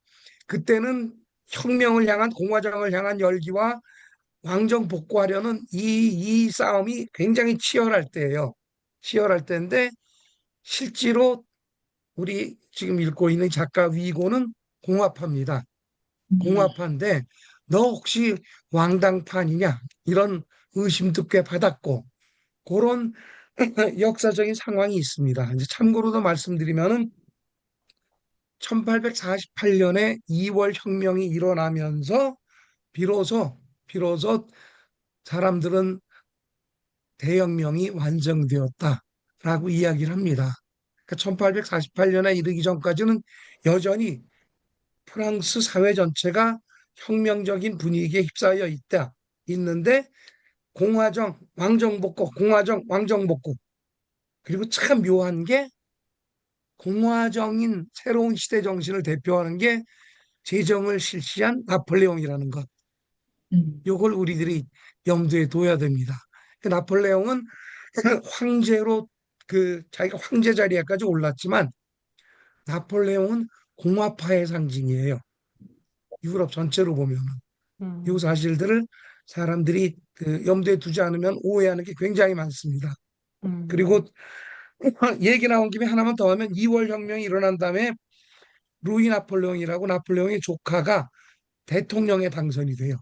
그때는 혁명을 향한 공화정을 향한 열기와 왕정 복구하려는 이 싸움이 굉장히 치열할 때예요. 치열할 때인데 실제로 우리 지금 읽고 있는 작가 위고는 공화파입니다. 공화파인데 너 혹시 왕당파니냐 이런 의심도 꽤 받았고 그런 역사적인 상황이 있습니다. 이제 참고로 더 말씀드리면은 1848년에 2월 혁명이 일어나면서 비로소 사람들은 대혁명이 완성되었다라고 이야기를 합니다. 그러니까 1848년에 이르기 전까지는 여전히 프랑스 사회 전체가 혁명적인 분위기에 휩싸여 있는데 왕정복고 그리고 참 묘한 게 공화정인 새로운 시대 정신을 대표하는 게 제정을 실시한 나폴레옹이라는 것. 요걸 우리들이 염두에 둬야 됩니다. 그 나폴레옹은 황제로 자기가 황제 자리에까지 올랐지만 나폴레옹은 공화파의 상징이에요. 유럽 전체로 보면은 이 사실들을 사람들이 염두에 두지 않으면 오해하는 게 굉장히 많습니다. 그리고 얘기 나온 김에 하나만 더 하면 2월 혁명이 일어난 다음에 루이 나폴레옹이라고 나폴레옹의 조카가 대통령에 당선이 돼요.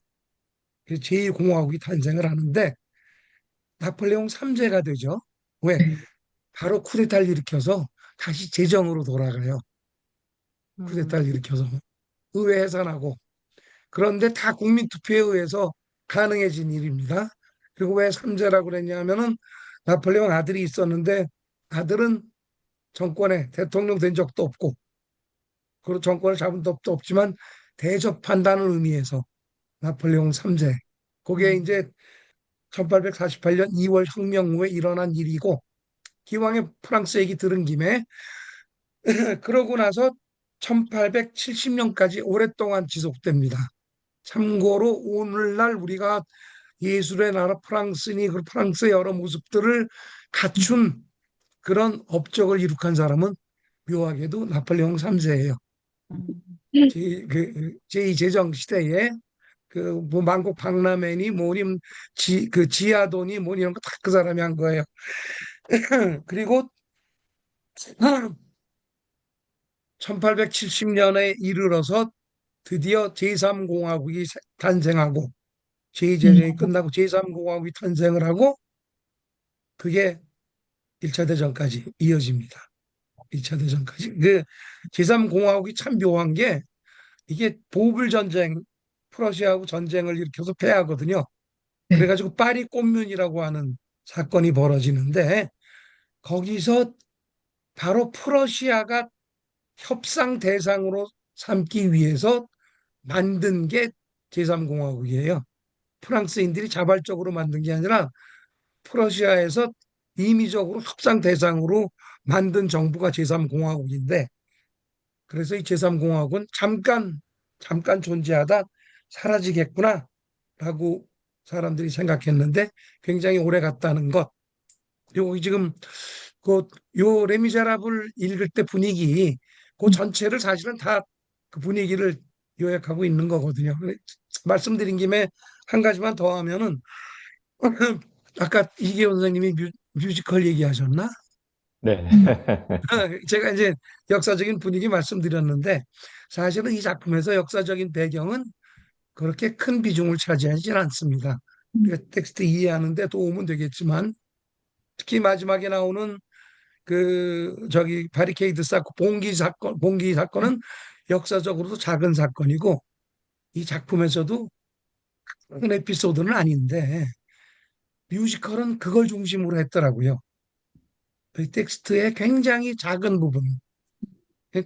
그래서 제2공화국이 탄생을 하는데 나폴레옹 3세가 되죠. 왜? 바로 쿠데타를 일으켜서 다시 제정으로 돌아가요. 쿠데타를 일으켜서 의회 해산하고 그런데 다 국민투표에 의해서 가능해진 일입니다. 그리고 왜 3세라고 그랬냐면은 나폴레옹 아들이 있었는데 아들은 정권에 대통령 된 적도 없고 그리고 정권을 잡은 적도 없지만 대접한다는 의미에서 나폴레옹 3세. 그게 이제 1848년 2월 혁명 후에 일어난 일이고 기왕에 프랑스 얘기 들은 김에 그러고 나서 1870년까지 오랫동안 지속됩니다. 참고로 오늘날 우리가 예술의 나라 프랑스니 그 프랑스의 여러 모습들을 갖춘 그런 업적을 이룩한 사람은 묘하게도 나폴레옹 3세예요. 제2제정 시대에 뭐 만국 박람회니 뭐니 지하도니 뭐니 이런 거 다 그 사람이 한 거예요. 그리고 1870년에 이르러서 드디어 제3공화국이 탄생하고 제2제정이 끝나고 제3공화국이 탄생을 하고 그게 1차 대전까지 이어집니다. 2차 대전까지. 제3공화국이 참 묘한 게 이게 보불 전쟁, 프러시아하고 전쟁을 일으켜서 패하거든요. 그래가지고 파리 꼼문이라고 하는 사건이 벌어지는데 거기서 바로 프러시아가 협상 대상으로 삼기 위해서 만든 게 제3공화국이에요. 프랑스인들이 자발적으로 만든 게 아니라 프러시아에서 임의적으로 협상 대상으로 만든 정부가 제3공화국인데 그래서 이 제3공화국은 잠깐 존재하다 사라지겠구나 라고 사람들이 생각했는데 굉장히 오래 갔다는 것. 그리고 지금 요 레미제라블 읽을 때 분위기 그 전체를 사실은 다 그 분위기를 요약하고 있는 거거든요. 말씀드린 김에 한 가지만 더 하면은 아까 이계호 선생님이 뮤지컬 얘기하셨나? 네. 제가 이제 역사적인 분위기 말씀드렸는데 사실은 이 작품에서 역사적인 배경은 그렇게 큰 비중을 차지하지 않습니다. 그 텍스트 이해하는 데 도움은 되겠지만 특히 마지막에 나오는 바리케이드 사건, 봉기 사건은 역사적으로도 작은 사건이고 이 작품에서도 큰 에피소드는 아닌데 뮤지컬은 그걸 중심으로 했더라고요. 그 텍스트의 굉장히 작은 부분,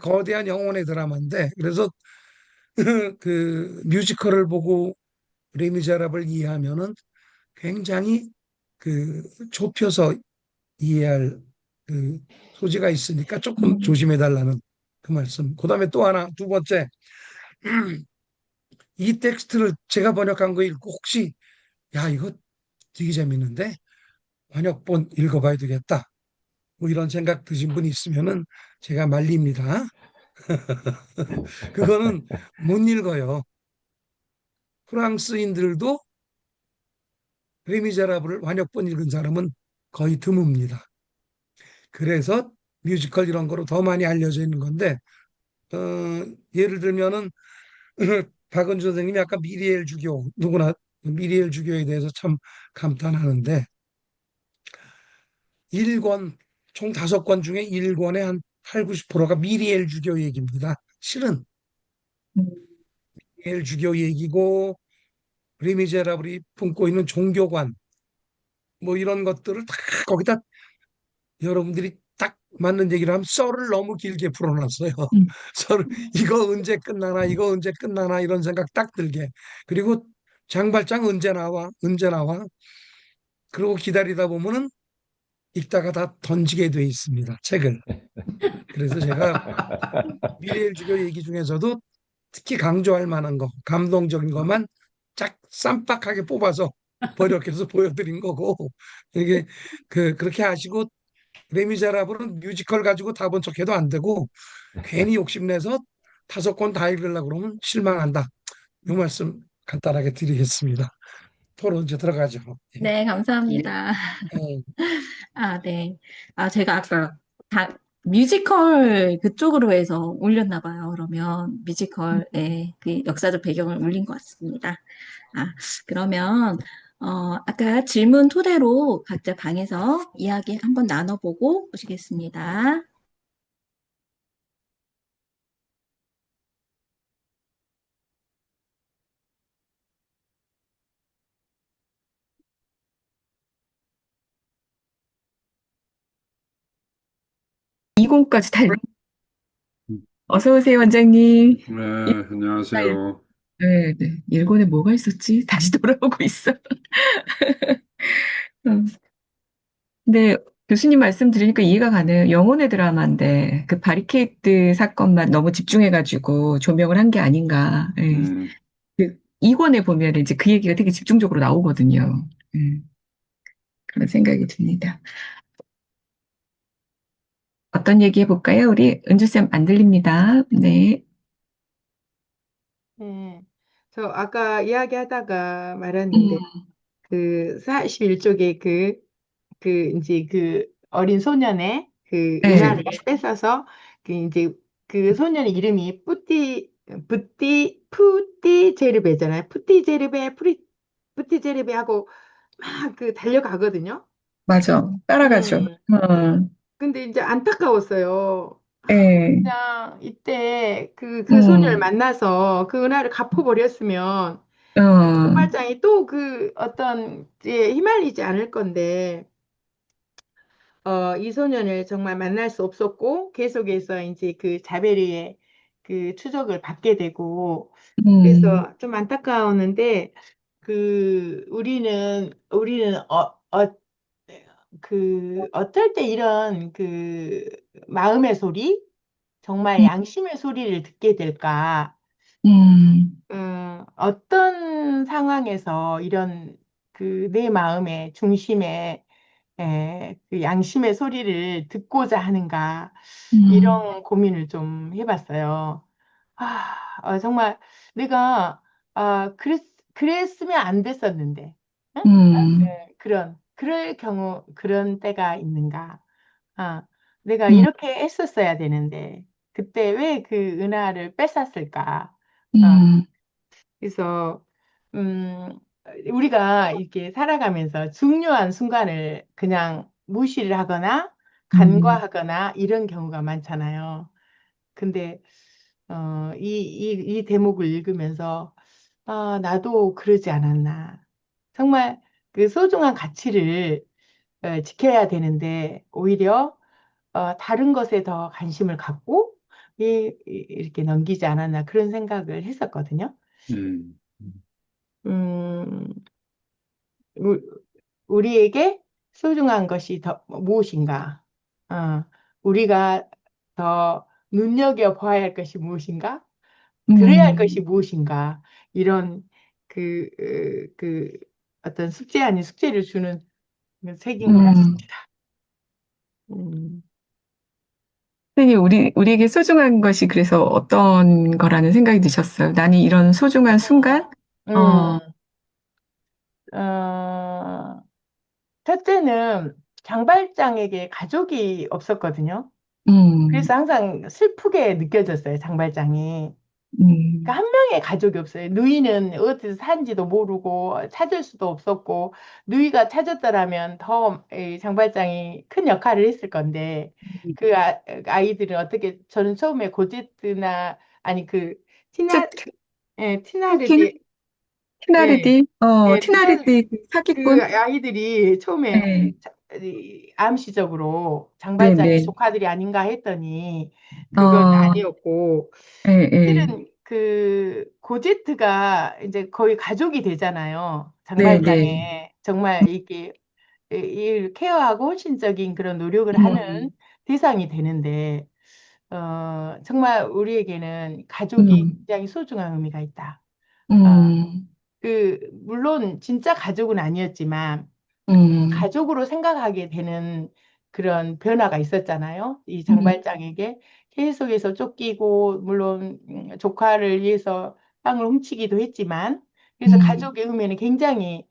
거대한 영혼의 드라마인데 그래서 그 뮤지컬을 보고 레미제라블을 이해하면은 굉장히 그 좁혀서 이해할 그 소지가 있으니까 조금 조심해 달라는 그 말씀. 그다음에 또 하나, 두 번째, 이 텍스트를 제가 번역한 거 읽고 혹시 야 이거 되게 재밌는데 번역본 읽어봐야 되겠다. 뭐 이런 생각 드신 분 있으면은 제가 말립니다. 그거는 못 읽어요. 프랑스인들도 레미제라블을 번역본 읽은 사람은 거의 드뭅니다. 그래서 뮤지컬 이런 거로 더 많이 알려져 있는 건데 어, 예를 들면은 박은주 선생님이 아까 미리엘 주교 누구나 미리엘 주교에 대해서 참 감탄하는데 1권 총 5권 중에 1권의 한 8, 90%가 미리엘 주교 얘기입니다. 실은 미리엘 주교 얘기고 레미제라블이 품고 있는 종교관 뭐 이런 것들을 다 거기다 여러분들이 딱 맞는 얘기를 하면 썰을 너무 길게 풀어놨어요. 썰을 이거 언제 끝나나 이거 언제 끝나나 이런 생각 딱 들게. 그리고 장발장 언제 나와 언제 나와 그러고 기다리다 보면은 읽다가 다 던지게 돼 있습니다. 책을. 그래서 제가 미래일 주교 얘기 중에서도 특히 강조할 만한 거 감동적인 것만 쫙 쌈박하게 뽑아서 번역해서 보여드린 거고 이게 그렇게 하시고 레미제라블은 뮤지컬 가지고 다 본 척해도 안 되고 괜히 욕심내서 5권 다 읽으려고 그러면 실망한다. 이 말씀 간단하게 드리겠습니다. 토론 이제 들어가죠. 예. 네, 감사합니다. 예. 아, 네. 아, 제가 아까 뮤지컬 그쪽으로 해서 올렸나 봐요. 그러면 뮤지컬의 그 역사적 배경을 올린 것 같습니다. 아, 그러면 아까 질문 토대로 각자 방에서 이야기 한번 나눠보고 오시겠습니다. 이공까지 달린. 어서 오세요, 원장님. 네, 안녕하세요. 네, 네. 일본에 뭐가 있었지? 다시 돌아오고 있어. 음. 근데 교수님 말씀 들으니까 이해가 가네요. 영혼의 드라마인데 그 바리케이드 사건만 너무 집중해가지고 조명을 한 게 아닌가. 예. 음, 그 2권에 보면 이제 그 얘기가 되게 집중적으로 나오거든요. 그런 생각이 듭니다. 어떤 얘기 해볼까요? 우리 은주쌤 안 들립니다. 네. 네. 저 아까 이야기하다가 말았는데, 음, 그 41쪽에 이제 그 어린 소년의 그 네, 은하를 뺏어서 그 이제 그 소년의 이름이 푸띠 제르베잖아요. 푸띠 제르베 하고 막 그 달려가거든요. 맞아. 따라가죠. 음. 근데 이제 안타까웠어요. 네, 그냥 이때 그 소년을 음, 만나서 그 은하를 갚아버렸으면 어, 선발장이 또 그 어떤 에 휘말리지 않을 건데 이 소년을 정말 만날 수 없었고 계속해서 이제 그 자베리의 그 추적을 받게 되고 음, 그래서 좀 안타까웠는데 우리는 어떨 때 이런 그 마음의 소리 정말 음, 양심의 소리를 듣게 될까? 음, 어떤 상황에서 이런 그 내 마음의 중심에 그 양심의 소리를 듣고자 하는가 음, 이런 고민을 좀 해봤어요. 정말 내가 그랬으면 안 됐었는데 응? 음, 그럴 경우 그런 때가 있는가? 아, 내가 음, 이렇게 했었어야 되는데 그때 왜 그 은하를 뺏었을까? 어, 음, 그래서 음, 우리가 이렇게 살아가면서 중요한 순간을 그냥 무시를 하거나 음, 간과하거나 이런 경우가 많잖아요. 근데 이 대목을 읽으면서 나도 그러지 않았나. 정말 그 소중한 가치를 지켜야 되는데 오히려 다른 것에 더 관심을 갖고 이렇게 넘기지 않았나 그런 생각을 했었거든요. 음, 음, 우- 우리에게 소중한 것이 더 무엇인가? 어, 우리가 더 눈여겨봐야 할 것이 무엇인가? 들어야 할 것이 음, 무엇인가? 이런 그, 그 어떤 숙제 아닌 숙제를 주는 책인 것 음. 같습니다. 음, 선생님, 우리에게 소중한 것이 그래서 어떤 거라는 생각이 드셨어요? 나는 이런 소중한 순간, 음, 어, 어, 첫째는 장발장에게 가족이 없었거든요. 그래서 음, 항상 슬프게 느껴졌어요, 장발장이. 그러니까 음, 한 명의 가족이 없어요. 누이는 어디서 사는지도 모르고 찾을 수도 없었고, 누이가 찾았더라면 더 장발장이 큰 역할을 했을 건데, 그 아이들은 어떻게, 저는 처음에 고제트나, 아니 그, 티나, 스트, 스킨? 티나르디, 예, 티나르디? 예, 티나르디 그 사기꾼? 아이들이 처음에 네, 이 암시적으로 네, 장발장의 네. 조카들이 아닌가 했더니, 그건 어, 아니었고, 예, 예. 실은 그 고제트가 이제 거의 가족이 되잖아요. 네, 네. 장발장에 정말 이게 일 케어하고 헌신적인 그런 노력을 하는 음, 대상이 되는데 정말 우리에게는 가족이 음, 굉장히 소중한 의미가 있다. 어, 음, 물론 진짜 가족은 아니었지만 음, 가족으로 생각하게 되는 그런 변화가 있었잖아요. 이 음, 장발장에게 계속해서 쫓기고, 물론 조카를 위해서 땅을 훔치기도 했지만, 그래서 음, 가족의 의미는 굉장히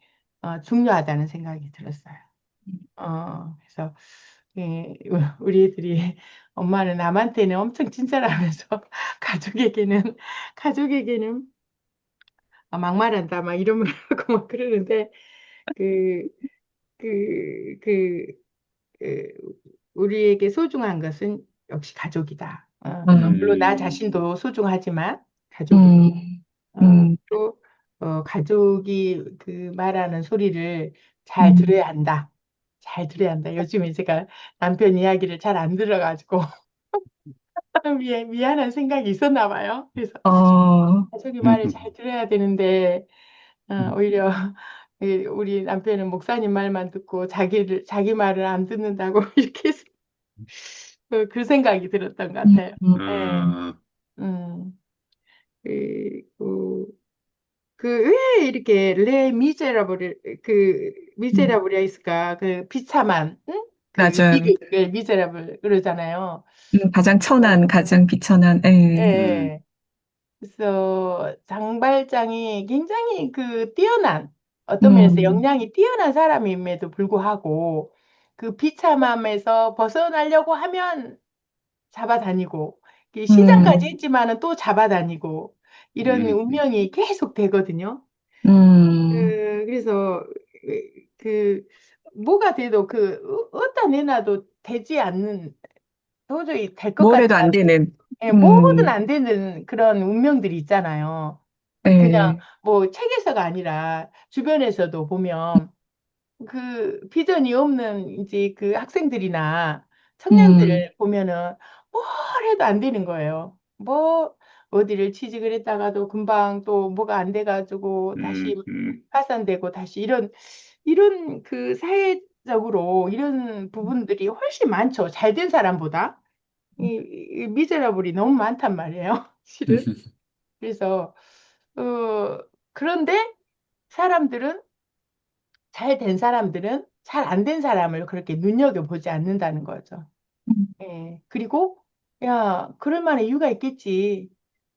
중요하다는 생각이 들었어요. 그래서 우리 애들이 엄마는 남한테는 엄청 친절하면서 가족에게는 가족에게는 막말한다 막 이러면 하고 막 그러는데 그 그, 그, 그, 우리에게 소중한 것은 역시 가족이다. 물론 나 음, 자신도 소중하지만 가족이다. 음, 음, 또 가족이 그 말하는 소리를 잘 음, 들어야 한다. 잘 들어야 한다. 요즘에 제가 남편 이야기를 잘 안 들어가지고 미안한 생각이 있었나 봐요. 그래서 어, 가족이 말을 잘 음, 들어야 되는데 오히려 우리 남편은 목사님 말만 듣고 자기 말을 안 듣는다고 이렇게 해서 그 생각이 들었던 것 같아요. 예. 아, 음, 그리고 왜 이렇게 레 미제라블 그 음, 미제라블이스가 그 비참한 응? 그 맞아요. 비극을 미제라블 그러잖아요. 가장 천한, 어, 가장 비천한, 예. 예. 음, 예. 그래서 장발장이 굉장히 그 뛰어난 어떤 면에서 음, 역량이 뛰어난 사람임에도 불구하고 그 비참함에서 벗어나려고 하면 잡아다니고 시장까지 음, 했지만은 또 잡아다니고 이런 음, 운명이 계속 되거든요. 음, 그래서 그 뭐가 돼도 어디다 내놔도 되지 않는 도저히 될 것 뭘 같지 해도 안 않은 되는, 뭐든 안 되는 그런 운명들이 있잖아요. 그냥 예, 뭐 책에서가 아니라 주변에서도 보면 그 비전이 없는 이제 그 학생들이나 음, 청년들을 보면은 뭘 해도 안 되는 거예요. 뭐 어디를 취직을 했다가도 금방 또 뭐가 안 돼가지고 다시 음, 파산되고 다시 이런 그 사회적으로 이런 부분들이 훨씬 많죠. 잘 된 사람보다 이 미제라블이 너무 많단 말이에요. 실은. 그래서 그런데 사람들은 잘 된 사람들은 잘 안 된 사람을 그렇게 눈여겨보지 않는다는 거죠. 예. 그리고 야, 그럴 만한 이유가 있겠지.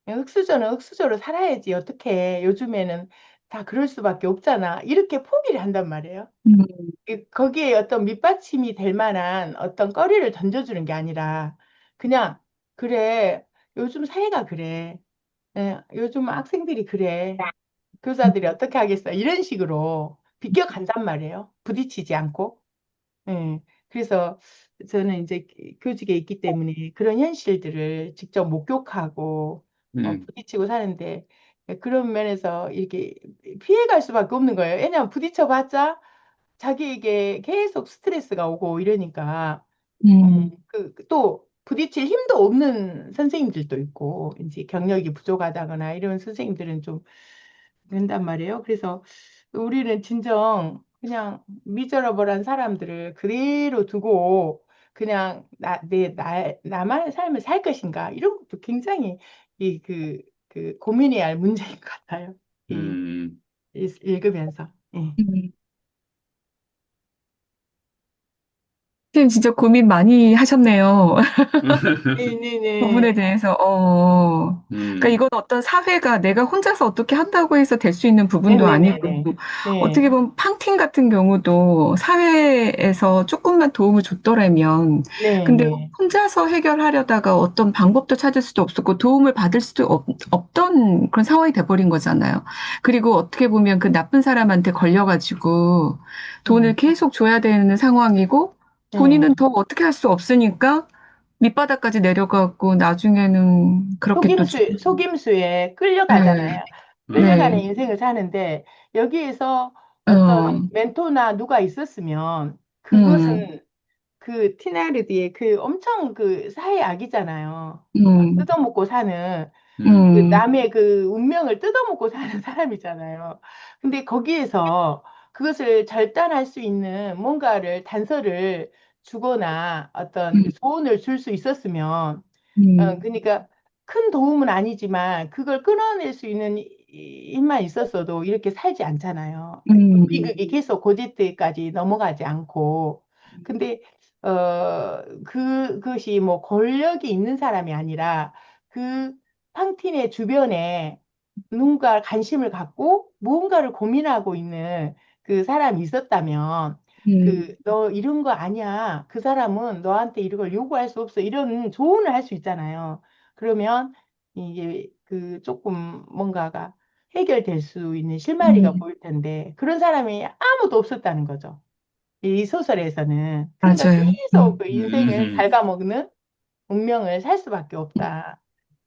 흑수저는 흑수저로 살아야지. 어떻게 요즘에는 다 그럴 수밖에 없잖아. 이렇게 포기를 한단 말이에요. 음, 거기에 어떤 밑받침이 될 만한 어떤 거리를 던져주는 게 아니라 그냥 그래, 요즘 사회가 그래. 요즘 학생들이 그래. 교사들이 어떻게 하겠어. 이런 식으로 비껴간단 말이에요. 부딪히지 않고. 예. 그래서 저는 이제 교직에 있기 때문에 그런 현실들을 직접 목격하고 음, 부딪히고 사는데 그런 면에서 이렇게 피해갈 수밖에 없는 거예요. 왜냐하면 부딪혀봤자 자기에게 계속 스트레스가 오고 이러니까 음, 또 부딪힐 힘도 없는 선생님들도 있고 이제 경력이 부족하다거나 이런 선생님들은 좀 된단 말이에요. 그래서 우리는 진정 그냥 미저러블한 사람들을 그대로 두고 그냥 나만의 삶을 살 것인가 이런 것도 굉장히 고민해야 할 문제인 것 같아요. 이, 음. 읽으면서. 예. 음. 선생님 진짜 고민 많이 하셨네요. 부분에 네네네. 대해서, 그러니까 음, 이건 어떤 사회가 내가 혼자서 어떻게 한다고 해서 될 수 있는 부분도 아니고, 네네네네. 네. 어떻게 보면 팡팅 같은 경우도 사회에서 조금만 도움을 줬더라면, 근데 네네. 혼자서 해결하려다가 어떤 방법도 찾을 수도 없었고, 도움을 받을 수도 없던 그런 상황이 돼버린 거잖아요. 그리고 어떻게 보면 그 나쁜 사람한테 걸려가지고 돈을 네. 계속 줘야 되는 상황이고, 네. 본인은 더 어떻게 할 수 없으니까, 밑바닥까지 내려가고 나중에는 그렇게 또 속임수에 네, 끌려가잖아요. 끌려가는 네, 인생을 사는데, 여기에서 어떤 어, 멘토나 누가 있었으면, 음, 그것은 그 티나르디의 그 엄청 그 사회 악이잖아요. 막 음, 뜯어먹고 사는, 음, 그 음, 남의 그 운명을 뜯어먹고 사는 사람이잖아요. 근데 거기에서 그것을 절단할 수 있는 뭔가를, 단서를 주거나 어떤 음, 그 조언을 줄 수 있었으면, 음, 그러니까 큰 도움은 아니지만 그걸 끊어낼 수 있는 힘만 있었어도 이렇게 살지 않잖아요. 음, 비극이 계속 고지트까지 넘어가지 않고. 근데 그것이 뭐 권력이 있는 사람이 아니라 그 팡틴의 주변에 누군가 관심을 갖고 무언가를 고민하고 있는 그 사람이 있었다면 너 이런 거 아니야. 그 사람은 너한테 이런 걸 요구할 수 없어. 이런 조언을 할 수 있잖아요. 그러면 이게 그 조금 뭔가가 해결될 수 있는 실마리가 음, 보일 텐데 그런 사람이 아무도 없었다는 거죠. 이 소설에서는. 그러니까 맞아요. 계속 그 인생을 음, 갉아먹는 운명을 살 수밖에 없다.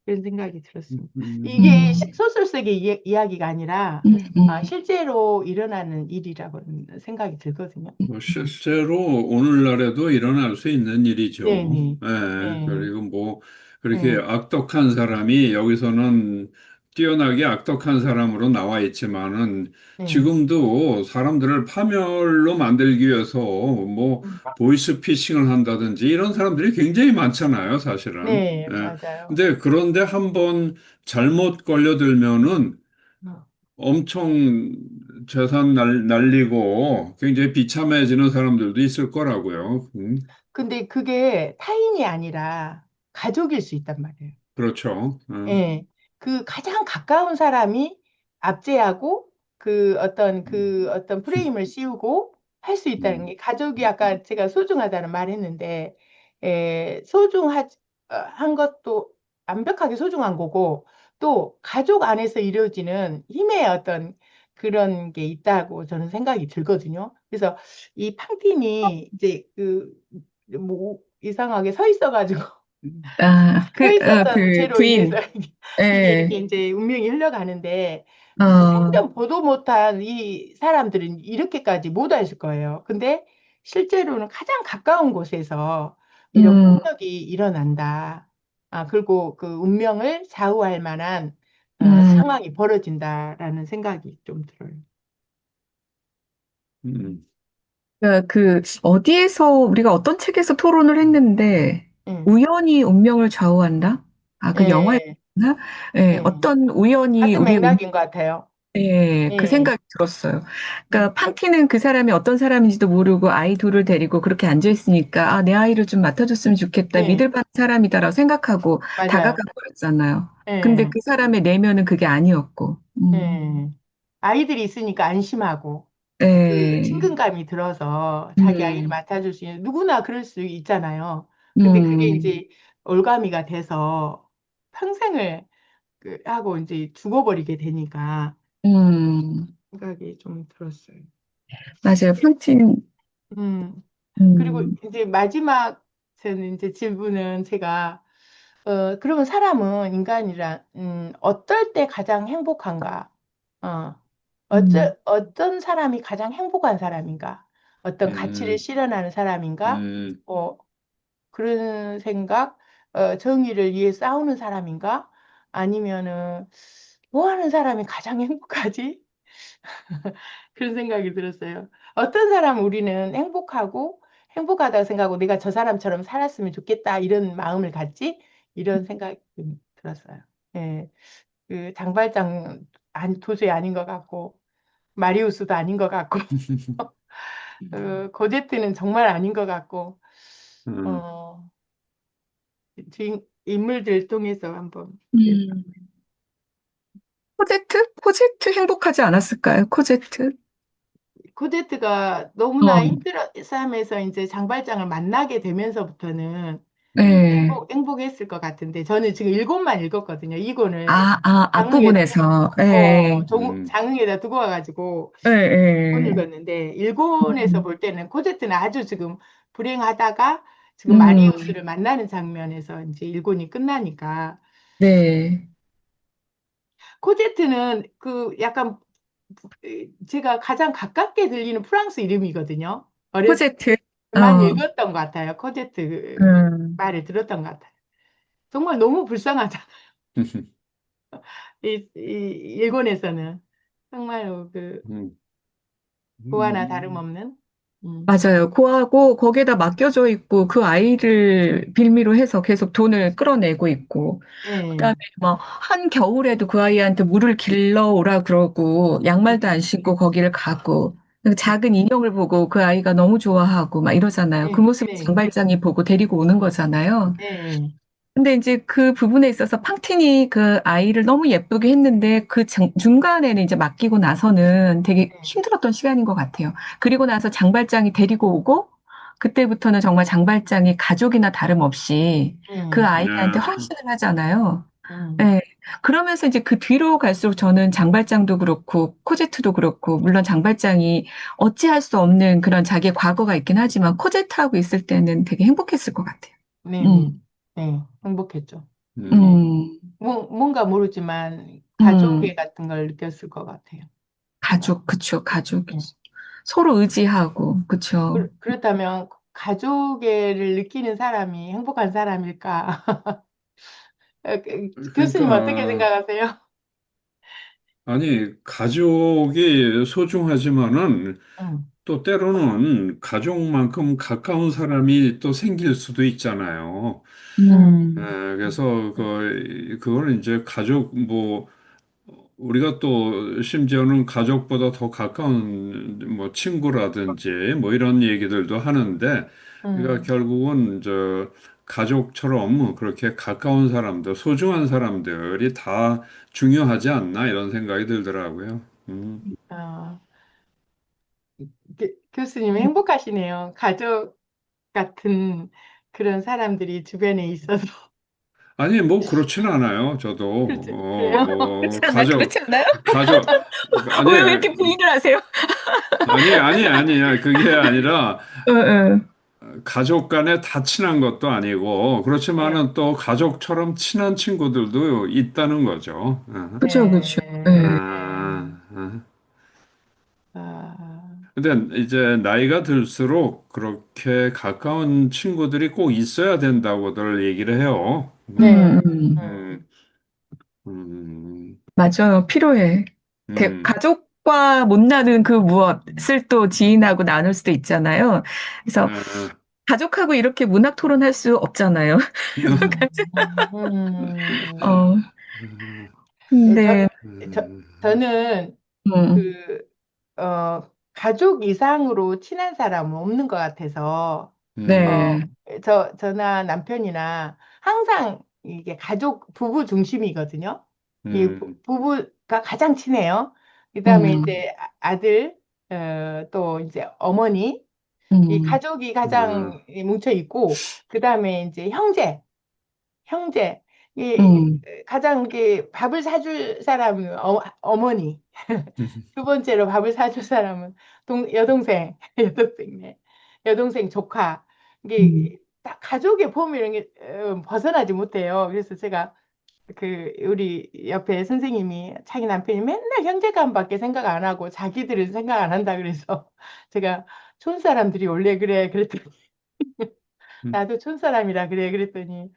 그런 생각이 들었습니다. 이게 음, 소설 속의 이야기가 아니라 음, 실제로 일어나는 일이라고 생각이 들거든요. 뭐 실제로 오늘날에도 일어날 수 있는 일이죠. 네네. 예, 네. 그리고 뭐 그렇게 네. 악독한 사람이 여기서는 뛰어나게 악독한 사람으로 나와 있지만은 네. 지금도 사람들을 파멸로 만들기 위해서 뭐 음. 보이스 피싱을 한다든지 이런 사람들이 굉장히 많잖아요, 사실은. 네, 예. 맞아요. 근데 그런데 한번 잘못 걸려들면은 어. 엄청 재산 날리고 굉장히 비참해지는 사람들도 있을 거라고요. 근데 그게 타인이 아니라 가족일 수 있단 말이에요. 그렇죠. 예. 그 가장 가까운 사람이 압제하고 그 어떤 프레임을 씌우고 할 수 있다는 음, 게 가족이 아까 제가 소중하다는 말 했는데 소중한 것도 완벽하게 소중한 거고 또 가족 안에서 이루어지는 힘의 어떤 그런 게 있다고 저는 생각이 들거든요. 그래서 이 팡틴이 이제 뭐 이상하게 서 있어가지고 서 있었던 그 죄로 인해서 부인, 이게 이렇게 예, 이제 운명이 흘러가는데 어, 생전 보도 못한 이 사람들은 이렇게까지 못 왔을 거예요. 근데 실제로는 가장 가까운 곳에서 이런 음, 폭력이 일어난다. 그리고 그 운명을 좌우할 만한 음. 상황이 벌어진다라는 생각이 좀 들어요. 음, 그러니까 어디에서, 우리가 어떤 책에서 토론을 했는데, 예, 우연히 운명을 좌우한다? 그 예, 영화였나? 예, 예. 어떤 우연이 같은 맥락인 것 같아요. 예, 그 예, 생각이 들었어요. 예, 그러니까 팡티는 그 사람이 어떤 사람인지도 모르고 아이 둘을 데리고 그렇게 앉아 있으니까 내 아이를 좀 맡아줬으면 좋겠다. 예, 믿을 만한 사람이다라고 생각하고 맞아요. 다가간 거였잖아요. 근데 예, 그 사람의 내면은 그게 아니었고. 예. 아이들이 있으니까 안심하고 그 네. 친근감이 들어서 자기 아이를 음, 맡아줄 수 있는 누구나 그럴 수 있잖아요. 근데 그게 음, 이제 올가미가 돼서 평생을 하고 이제 죽어버리게 되니까 음, 생각이 좀 들었어요. 맞아요. 푸틴, 음. 그리고 음, 이제 마지막 저는 이제 질문은 제가 그러면 사람은 인간이란 어떨 때 가장 행복한가? 어, 음, 어떤 사람이 가장 행복한 사람인가? 어떤 가치를 음, 실현하는 사람인가? 음, 어, 그런 생각, 정의를 위해 싸우는 사람인가? 아니면은 뭐 하는 사람이 가장 행복하지? 그런 생각이 들었어요. 어떤 사람 우리는 행복하고 행복하다고 생각하고 내가 저 사람처럼 살았으면 좋겠다 이런 마음을 갖지? 이런 생각이 좀 들었어요. 예, 그 장발장 도저히 아닌 것 같고 마리우스도 아닌 것 같고 고제트는 정말 아닌 것 같고 음. 어, 주인 인물들 통해서 한번 예, 음. 코제트? 코제트 행복하지 않았을까요? 코제트? 코제트가 너무나 어, 힘들어 싸움에서 이제 장발장을 만나게 되면서부터는 네. 행복했을 것 같은데 저는 지금 일권만 읽었거든요. 이권을 장흥에다 앞부분에서, 예, 음, 장흥에다 두고 와가지고 예, 못 예. 읽었는데 일권에서 음, 볼 때는 코제트는 아주 지금 불행하다가 지금 음, 마리우스를 만나는 장면에서 이제 일권이 끝나니까 네. 코제트는 그 약간 제가 가장 가깝게 들리는 프랑스 이름이거든요. 어렸을 코제트? 때 많이 어, 읽었던 것 같아요. 코제트 음, 말을 들었던 것 같아요. 정말 너무 불쌍하잖아요. 일본에서는 정말 그 음, 고아나 음, 다름없는 맞아요. 고하고 거기에다 맡겨져 있고 그 아이를 빌미로 해서 계속 돈을 끌어내고 있고 예, 그다음에 뭐 한겨울에도 그 아이한테 물을 길러 오라 그러고 양말도 안 신고 거기를 가고 그 작은 인형을 보고 그 아이가 너무 좋아하고 막 이러잖아요. 그 네, 모습을 네, 장발장이 보고 데리고 오는 거잖아요. 네, 근데 이제 그 부분에 있어서 팡틴이 그 아이를 너무 예쁘게 했는데 그 중간에는 이제 맡기고 나서는 되게 네, 힘들었던 시간인 것 같아요. 그리고 나서 장발장이 데리고 오고 그때부터는 정말 장발장이 가족이나 다름없이 그 네, 아이한테 아, 헌신을 하잖아요. 음, 네. 그러면서 이제 그 뒤로 갈수록 저는 장발장도 그렇고 코제트도 그렇고 물론 장발장이 어찌할 수 없는 그런 자기의 과거가 있긴 하지만 코제트하고 있을 때는 되게 행복했을 것 같아요. 네, 네, 음, 네, 행복했죠. 네, 음, 음, 뭔가 모르지만 음. 가족애 같은 걸 느꼈을 것 같아요. 가족, 그쵸, 가족. 네. 서로 의지하고, 그쵸. 그렇다면 가족애를 느끼는 사람이 행복한 사람일까? 교수님 어떻게 그러니까 생각하세요? 아니 가족이 소중하지만은 음, 또 때로는 가족만큼 가까운 사람이 또 생길 수도 있잖아요. 음, 그래서 그거는 이제 가족 뭐 우리가 또 심지어는 가족보다 더 가까운 뭐 친구라든지 뭐 이런 얘기들도 하는데 그러니까 음. 결국은 저 가족처럼 그렇게 가까운 사람들, 소중한 사람들이 다 중요하지 않나 이런 생각이 들더라고요. 아, 교수님 행복하시네요. 가족 같은 그런 사람들이 주변에 있어서. 아니 뭐 그렇지는 않아요. 저도 그렇죠. 그래요? 그렇지 않나요? 가족 그렇지 않나요? 가족 아니 왜 이렇게 부인을 하세요? 아니야. 그게 아니라 응, 응. 가족 간에 다 친한 것도 아니고, 네. 그렇지만은 또 가족처럼 친한 친구들도 있다는 거죠. 그죠, 그죠. 예. 네. 아, 아. 아, 근데 이제 나이가 들수록 그렇게 가까운 친구들이 꼭 있어야 된다고들 얘기를 해요. 네. 음, 음, 맞아요. 필요해. 음, 가족과 못나는 그 무엇을 또 지인하고 나눌 수도 있잖아요. 그래서 아, 가족하고 이렇게 문학 토론할 수 없잖아요. 음, 어, 예, 근데, 저는 음, 그, 가족 이상으로 친한 사람은 없는 것 같아서, 어, 네. 저나 남편이나 항상 이게 부부 중심이거든요. 이 음, 부부가 가장 친해요. 그다음에 음, 이제 아들, 또 이제 어머니, 이 음, 가족이 음, 가장 뭉쳐 있고, 그다음에 이제 형제, 이 음, 가장 이렇게 밥을 사줄 사람은 어머니. 두 번째로 밥을 사줄 사람은 여동생, 여동생네. 여동생 조카. 음, 이게 딱 가족의 폼이 이런 게 벗어나지 못해요. 그래서 제가 우리 옆에 선생님이 자기 남편이 맨날 형제간밖에 생각 안 하고 자기들은 생각 안 한다 그래서 제가 촌 사람들이 원래 그래 그랬더니 음, 나도 촌 사람이라 그래 그랬더니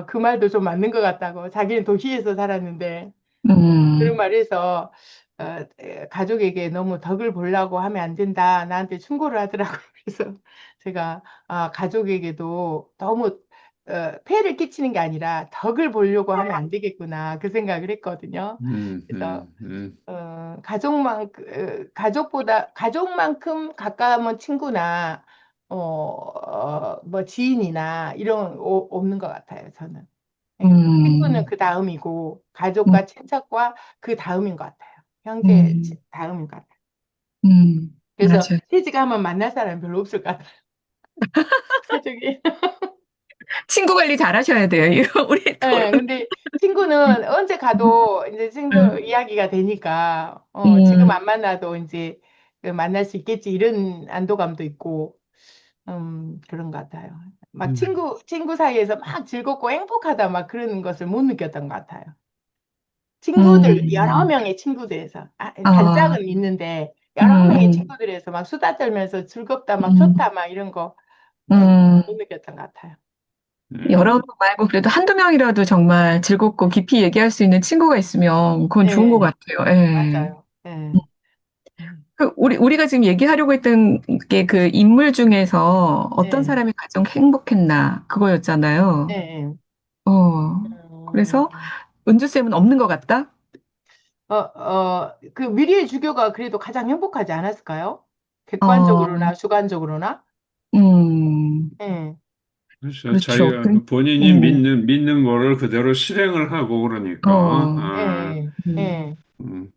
그 말도 좀 맞는 것 같다고 자기는 도시에서 살았는데 그런 음, 말에서 가족에게 너무 덕을 보려고 하면 안 된다. 나한테 충고를 하더라고요. 그래서 제가 가족에게도 너무 폐해를 끼치는 게 아니라 덕을 보려고 하면 안 되겠구나. 그 생각을 했거든요. 음, 그래서 음, 가족만큼 가까운 친구나 뭐 지인이나 이런 없는 것 같아요. 저는. 예, 친구는 음, 그 다음이고, 음, 가족과 친척과 그 다음인 것 같아요. 형제 음, 다음인 것 같아요. 그래서 맞아요. 시집가면 만날 사람이 별로 없을 것 같아요. 가족이. 친구 관리 잘 하셔야 돼요. 이거 우리 예, 토론. 근데 친구는 언제 가도 이제 친구 음, 이야기가 되니까, 지금 음, 안 만나도 이제 그 만날 수 있겠지, 이런 안도감도 있고, 그런 것 같아요. 막 음, 친구 사이에서 막 즐겁고 행복하다 막 그런 것을 못 느꼈던 것 같아요. 여러 음, 명의 친구들에서, 아, 단짝은 있는데, 여러 명의 음, 친구들에서 막 수다 떨면서 즐겁다, 막 음, 좋다, 막 이런 거, 음. 못 느꼈던 것 같아요. 음, 여러 명 말고 그래도 한두 명이라도 정말 즐겁고 깊이 얘기할 수 있는 친구가 있으면 그건 좋은 것 예, 같아요. 예. 맞아요. 예. 음, 우리가 지금 얘기하려고 했던 게 그 인물 중에서 어떤 예, 사람이 가장 행복했나, 예, 그거였잖아요. 예. 어, 그래서 음, 은주쌤은 없는 것 같다? 그 미리의 주교가 그래도 가장 행복하지 않았을까요? 어, 객관적으로나 주관적으로나? 음, 예, 그렇죠. 그렇죠. 자기가 본인이 음, 믿는 거를 그대로 실행을 하고 그러니까, 어, 예, 음, 예. 음,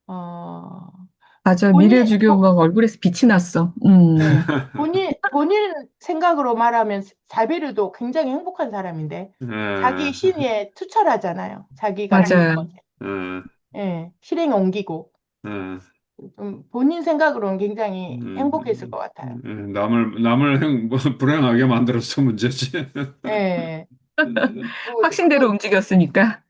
어, 맞아. 본인, 미래주교 막 얼굴에서 빛이 났어. 예. 본인 생각으로 말하면 살베르도 굉장히 행복한 사람인데, 자기 예, 신의에 투철하잖아요. 자기가 배운 맞아요. 것에. 예, 예, 실행에 옮기고. 예. 본인 생각으로는 굉장히 행복했을 음, 것 같아요. 남을 불행하게 만들어서 문제지. 예. 확신대로 그리고, 움직였으니까.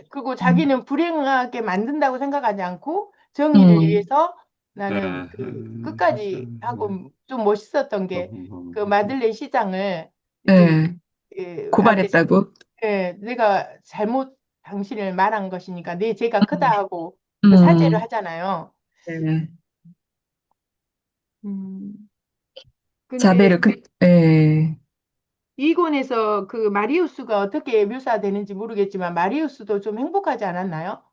그리고 음, 자기는 불행하게 만든다고 생각하지 않고, 정의를 음, 위해서 예, 나는 끝까지 하고 좀 멋있었던 게, 그 음, 마들렌 시장을 이제 예, 한테 고발했다고. 내가 잘못 당신을 말한 것이니까 내 죄가 크다 음, 하고 그 사죄를 음, 하잖아요. 네. 음, 근데 자베르, 예. 이권에서 그 마리우스가 어떻게 묘사되는지 모르겠지만 마리우스도 좀 행복하지 않았나요?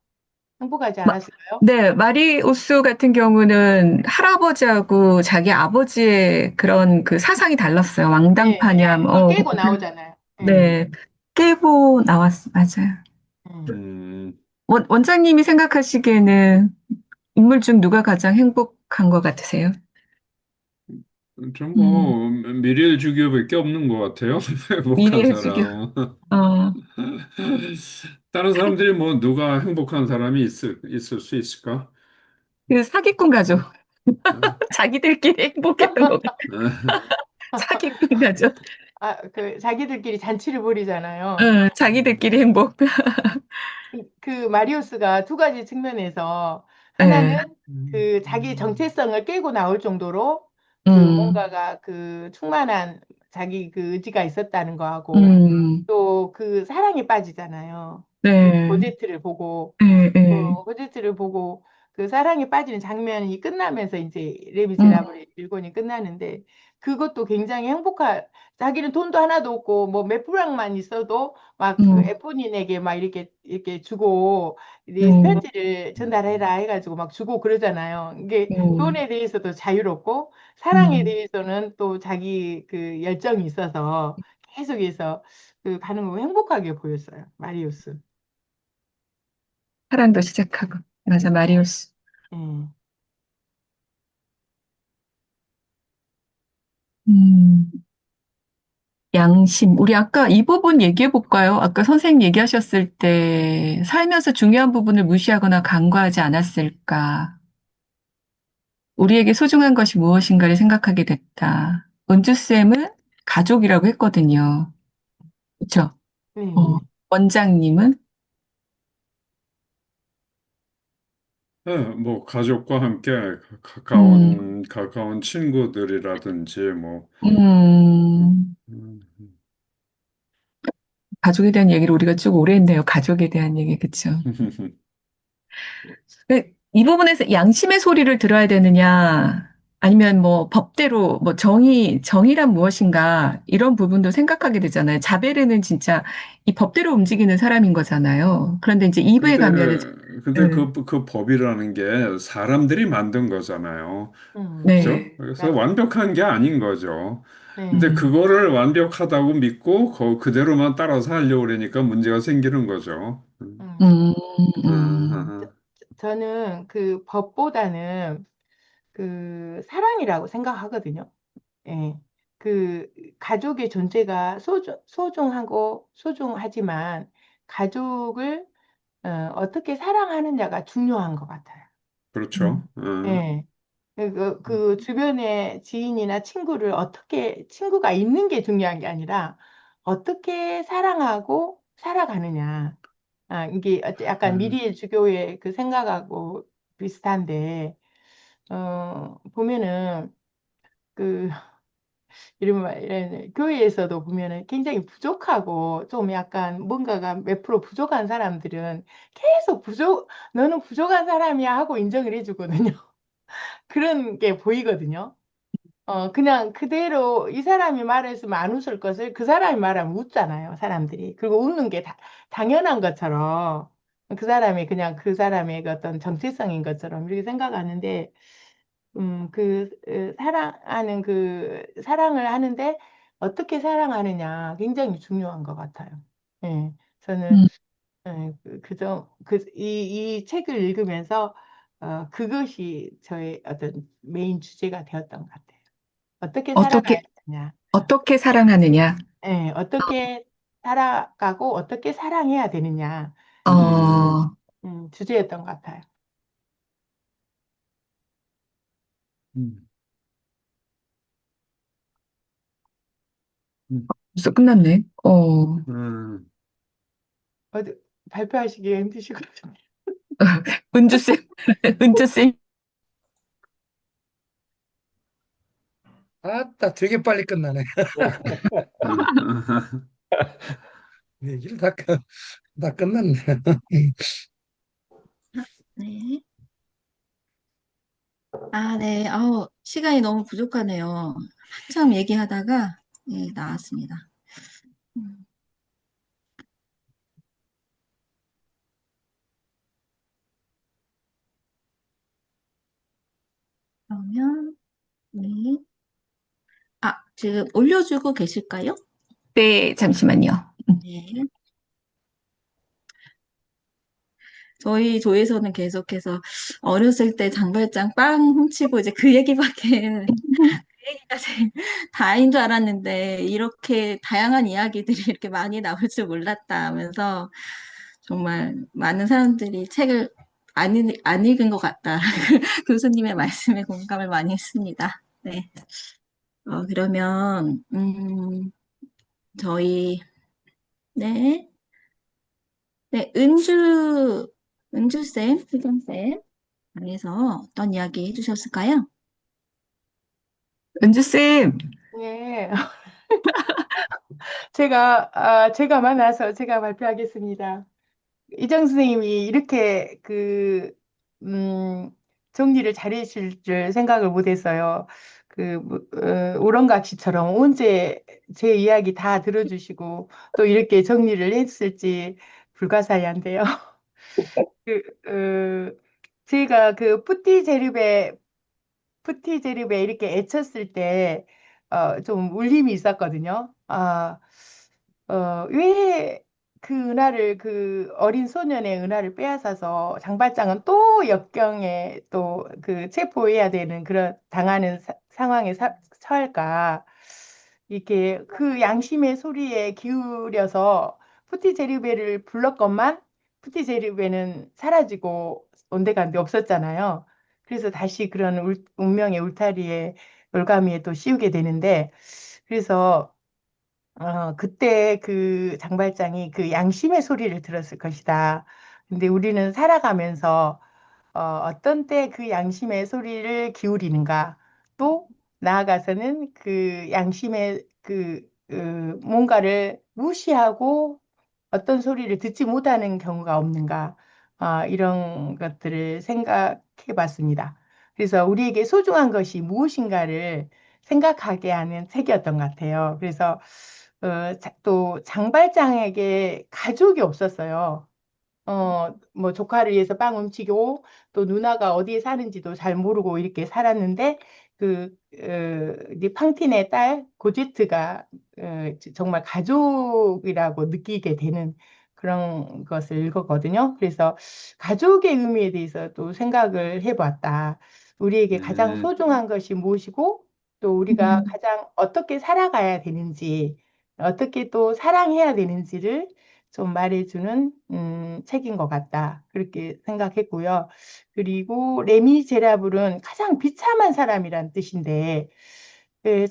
행복하지 않았을까요? 네, 마리우스 같은 경우는 할아버지하고 자기 아버지의 그런 그 사상이 달랐어요. 예, 왕당파냐, 그걸 깨고 나오잖아요. 예. 네, 깨고 나왔어, 맞아요. 음. 원장님이 생각하시기에는 인물 중 누가 가장 행복한 것 같으세요? 음, 전뭐 미리엘 주교밖에 없는 것 같아요. 행복한 미래의 주교. 사람. 어, 다른 사람들이 뭐 누가 행복한 사람이 있을 수 있을까? 그 사기꾼 가족. 어, 자기들끼리 행복했던 것 같아요. 사기꾼 가족. 자기들끼리 잔치를 벌이잖아요. 자기들끼리 행복. 그 마리우스가 두 가지 측면에서 네, 하나는 그 자기 정체성을 깨고 나올 정도로 그 음, 뭔가가 그 충만한 자기 그 의지가 있었다는 거하고 음, 또 그 사랑에 빠지잖아요. 그 네, 고제트를 보고 네, 네, 고제트를 보고 그 사랑에 빠지는 장면이 끝나면서 이제 음, 레미제라블의 일권이 끝나는데 그것도 굉장히 자기는 돈도 하나도 없고 뭐 몇 프랑만 있어도 막 그 음, 에포닌에게 막 이렇게 주고 이 음, 편지를 전달해라 해가지고 막 주고 그러잖아요. 이게 음, 돈에 대해서도 자유롭고 사랑에 음. 대해서는 또 자기 그 열정이 있어서 계속해서 그 가는 거 행복하게 보였어요. 마리우스. 사랑도 시작하고. 맞아, 마리우스. 음. 음, 양심. 우리 아까 이 부분 얘기해 볼까요? 아까 선생님 얘기하셨을 때 살면서 중요한 부분을 무시하거나 간과하지 않았을까? 우리에게 소중한 것이 무엇인가를 생각하게 됐다. 은주쌤은 가족이라고 했거든요. 그쵸? 네. 원장님은? 뭐 가족과 함께 음, 가까운 친구들이라든지 뭐 음, 음, 가족에 대한 얘기를 우리가 쭉 오래 했네요. 가족에 대한 얘기, 그쵸? 이 부분에서 양심의 소리를 들어야 되느냐, 아니면 뭐 법대로, 뭐 정의란 무엇인가, 이런 부분도 생각하게 되잖아요. 자베르는 진짜 이 법대로 움직이는 사람인 거잖아요. 그런데 이제 2부에 가면은, 근데 네, 그 법이라는 게 사람들이 만든 거잖아요. 그죠? 네, 그래서 맞아요. 완벽한 게 아닌 거죠. 근데 네. 음, 그거를 완벽하다고 믿고 그대로만 따라서 하려고 그러니까 문제가 생기는 거죠. 음. 음, 음. 저- 저는 그 법보다는 그 사랑이라고 생각하거든요. 예. 그 가족의 존재가 소중하고 소중하지만 가족을 어떻게 사랑하느냐가 중요한 것 같아요. 음. 그렇죠. 예. 그 주변에 지인이나 친구를 어떻게, 친구가 있는 게 중요한 게 아니라 어떻게 사랑하고 살아가느냐. 아, 이게 약간 음, 미리의 주교의 그 생각하고 비슷한데, 보면은 그 이런 말, 교회에서도 보면은 굉장히 부족하고 좀 약간 뭔가가 몇 프로 부족한 사람들은 계속 너는 부족한 사람이야 하고 인정을 해주거든요. 그런 게 보이거든요. 그냥 그대로 이 사람이 말했으면 안 웃을 것을 그 사람이 말하면 웃잖아요, 사람들이. 그리고 웃는 게 당연한 것처럼 그 사람이 그냥 그 사람의 그 어떤 정체성인 것처럼 이렇게 생각하는데, 사랑을 하는데 어떻게 사랑하느냐 굉장히 중요한 것 같아요. 예, 저는, 음. 예, 이 책을 읽으면서, 그것이 저의 어떤 메인 주제가 되었던 것 같아요. 어떻게 살아가야 어떻게, 되냐, 어떻게 사랑하느냐? 예, 어떻게 살아가고 어떻게 사랑해야 되느냐, 음, 어, 주제였던 것 같아요. 음, 음, 벌써 끝났네. 음. 어디, 발표하시기 힘드시거든요. 은주쌤, 은주쌤. 아따, 되게 빨리 끝나네. 얘기를 다 끝났네. 네. 아, 네. 아우, 시간이 너무 부족하네요. 한참 얘기하다가, 예, 나왔습니다. 음, 그러면, 네. 아, 지금 올려주고 계실까요? 네, 잠시만요. 네. 저희 조에서는 계속해서 어렸을 때 장발장 빵 훔치고 이제 그 얘기밖에, 그 얘기가 제일 다인 줄 알았는데, 이렇게 다양한 이야기들이 이렇게 많이 나올 줄 몰랐다 하면서, 정말 많은 사람들이 책을 안 읽은 것 같다. 교수님의 말씀에 공감을 많이 했습니다. 네. 그러면, 저희, 네. 네, 은주쌤, 수정쌤, 방에서 어떤 이야기 해주셨을까요? 은주쌤, 예. 제가 만나서 제가 발표하겠습니다. 이정 선생님이 이렇게 정리를 잘하실 줄 생각을 못했어요. 우렁각시처럼 언제 제 이야기 다 들어주시고 또 이렇게 정리를 했을지 불가사의한데요. 그, 어, 제가 푸티 제르베 이렇게 애쳤을 때, 좀 울림이 있었거든요. 왜 그 은하를 그 어린 소년의 은하를 빼앗아서 장발장은 또 역경에 또 그 체포해야 되는 그런 당하는 상황에 처할까 이렇게 그 양심의 소리에 기울여서 푸티제리베를 불렀건만 푸티제리베는 사라지고 온데간데 없었잖아요. 그래서 다시 그런 운명의 울타리에 올가미에 또 씌우게 되는데 그래서 그때 그 장발장이 그 양심의 소리를 들었을 것이다. 근데 우리는 살아가면서 어떤 때 그 양심의 소리를 기울이는가, 또 나아가서는 그 양심의 뭔가를 무시하고 어떤 소리를 듣지 못하는 경우가 없는가, 이런 것들을 생각해 봤습니다. 그래서 우리에게 소중한 것이 무엇인가를 생각하게 하는 책이었던 것 같아요. 그래서 또 장발장에게 가족이 없었어요. 뭐 조카를 위해서 빵 훔치고 또 누나가 어디에 사는지도 잘 모르고 이렇게 살았는데 이제 팡틴의 딸 고제트가 정말 가족이라고 느끼게 되는 그런 것을 읽었거든요. 그래서 가족의 의미에 대해서 또 생각을 해봤다. 우리에게 가장 네. 소중한 것이 무엇이고 또 우리가 가장 어떻게 살아가야 되는지 어떻게 또 사랑해야 되는지를 좀 말해주는 책인 것 같다. 그렇게 생각했고요. 그리고 레미제라블은 가장 비참한 사람이란 뜻인데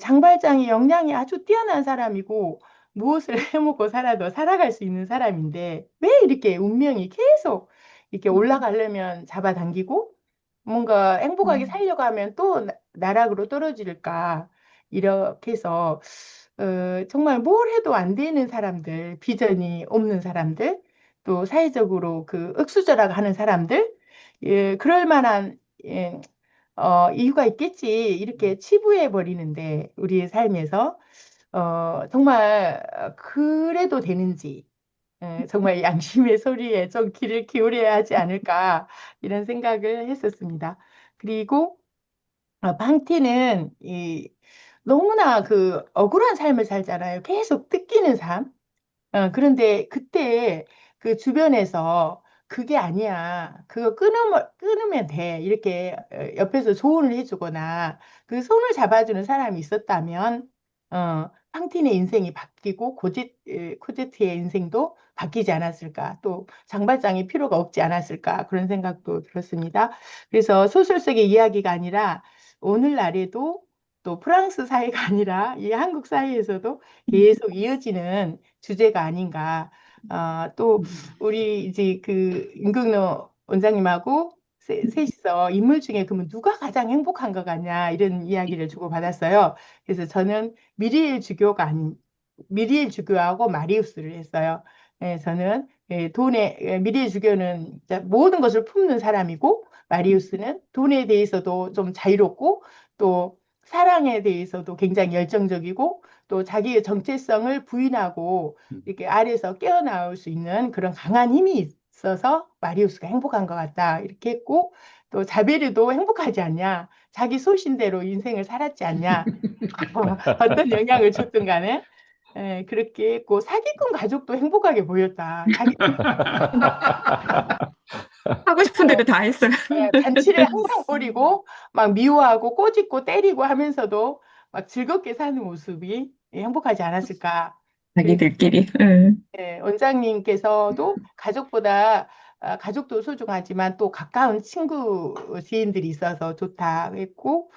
장발장이 역량이 아주 뛰어난 사람이고 무엇을 해먹고 살아도 살아갈 수 있는 사람인데 왜 이렇게 운명이 계속 이렇게 올라가려면 잡아당기고 뭔가 행복하게 살려고 하면 또 나락으로 떨어질까 이렇게 해서 정말 뭘 해도 안 되는 사람들, 비전이 없는 사람들, 또 사회적으로 그 윽수저락하는 사람들, 예, 그럴 만한 이유가 있겠지. 이렇게 치부해 버리는데 우리의 삶에서 정말 그래도 되는지 정말 양심의 소리에 좀 귀를 기울여야 하지 않을까 이런 생각을 했었습니다. 그리고 방티는 너무나 그 억울한 삶을 살잖아요. 계속 뜯기는 삶. 그런데 그때 그 주변에서 그게 아니야. 그거 끊으면 돼. 이렇게 옆에서 조언을 해주거나 그 손을 잡아주는 사람이 있었다면, 팡틴의 인생이 바뀌고 코제트의 인생도 바뀌지 않았을까. 또 장발장이 필요가 없지 않았을까. 그런 생각도 들었습니다. 그래서 소설 속의 이야기가 아니라 오늘날에도 또 프랑스 사회가 아니라 이 한국 사회에서도 계속 이어지는 주제가 아닌가. 또 우리 이제 그 임금노 원장님하고 셋이서 인물 중에 그러면 누가 가장 행복한 것 같냐 이런 이야기를 주고받았어요. 그래서 저는 미리엘 주교하고 마리우스를 했어요. 저는 미리엘 주교는 진짜 모든 것을 품는 사람이고 마리우스는 돈에 대해서도 좀 자유롭고 또 사랑에 대해서도 굉장히 열정적이고 또 자기의 정체성을 부인하고 이렇게 아래에서 깨어나올 수 있는 그런 강한 힘이 있어서 마리우스가 행복한 것 같다 이렇게 했고 또 자베르도 행복하지 않냐 자기 소신대로 인생을 살았지 않냐 어떤 영향을 줬든 간에 그렇게 했고 사기꾼 가족도 행복하게 보였다 자기 하고 싶은 대로 다 했어요. 잔치를 항상 벌이고 막 미워하고 꼬집고 때리고 하면서도 막 즐겁게 사는 모습이 행복하지 않았을까. 자기들끼리. 원장님께서도 가족보다 가족도 소중하지만 또 가까운 친구 지인들이 있어서 좋다 했고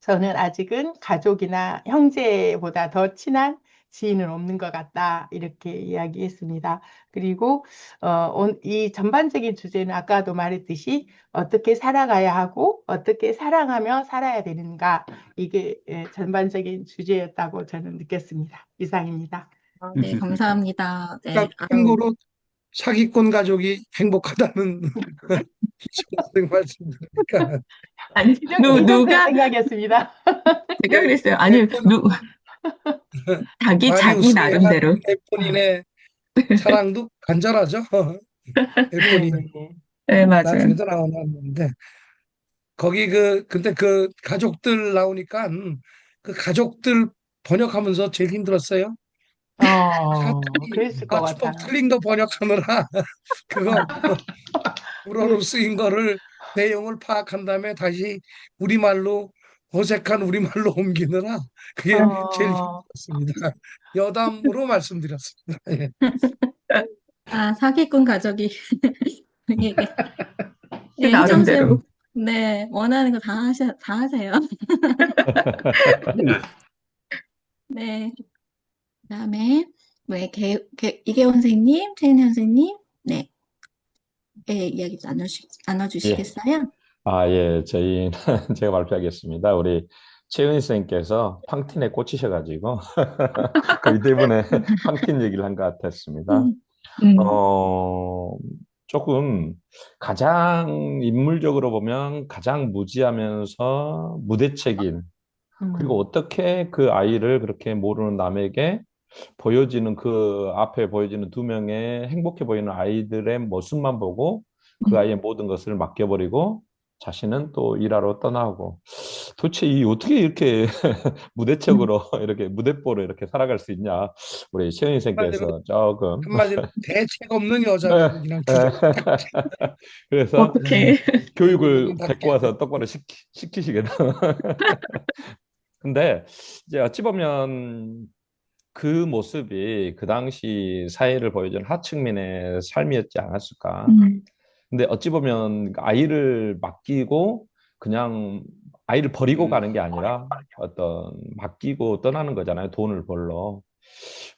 저는 아직은 가족이나 형제보다 더 친한 지인은 없는 것 같다. 이렇게 이야기했습니다. 그리고 이 전반적인 주제는 아까도 말했듯이 어떻게 살아가야 하고 어떻게 사랑하며 살아야 되는가. 이게 전반적인 주제였다고 저는 느꼈습니다. 이상입니다. 네, 감사합니다. 네, 그러니까 참고로 사기꾼 가족이 행복하다는 이준석 말씀드리니까 아니, 누가 생각이었습니다. 제가 그랬어요. 아니, 자기 마리우스의 나름대로. 본인의 사랑도 간절하죠. 본인 네, 맞아요. 나중에도 나오는데 거기 근데 그 가족들 나오니까 그 가족들 번역하면서 제일 힘들었어요. 그랬을 것 맞춤법 같아. 틀린 거 번역하느라 그거 불어로 그, 쓰인 거를 내용을 파악한 다음에 다시 우리말로 어색한 우리말로 옮기느라 그게 제일 어, 힘들었습니다. 여담으로 말씀드렸습니다. 예. 아, 사기꾼 가족이 이게 그 예, 희정 나름대로. 쌤, 네, 원하는 거 다 하세요. 네. 네, 그다음에 뭐 이계원 선생님, 최은현 선생님, 네, 이야기 예. 나눠주시겠어요? 아, 예. 저희는 제가 발표하겠습니다. 우리 최은희 선생님께서 팡틴에 꽂히셔가지고 거의 대부분의 팡틴 얘기를 한 것 같았습니다. 음, 음, 어, 조금 가장 인물적으로 보면 가장 무지하면서 무대책인 그리고 어떻게 그 아이를 그렇게 모르는 남에게 보여지는 그 앞에 보여지는 두 명의 행복해 보이는 아이들의 모습만 보고 그 음, 아이의 모든 것을 맡겨버리고 자신은 또 일하러 떠나고 도대체 이 어떻게 이렇게 음. 무대책으로 이렇게 무대뽀로 이렇게 살아갈 수 있냐 우리 최은희 한마디로 선생님께서 조금 대책 없는 여자라고 그냥 규정. 그래서 어떻게. 교육을 데리고 답게. 와서 똑바로 시키시겠다. 근데 이제 어찌 보면 그 모습이 그 당시 사회를 보여준 하층민의 삶이었지 않았을까. 음, 근데 어찌 보면 아이를 맡기고 그냥 아이를 버리고 가는 게 아니라 어떤 맡기고 떠나는 거잖아요. 돈을 벌러.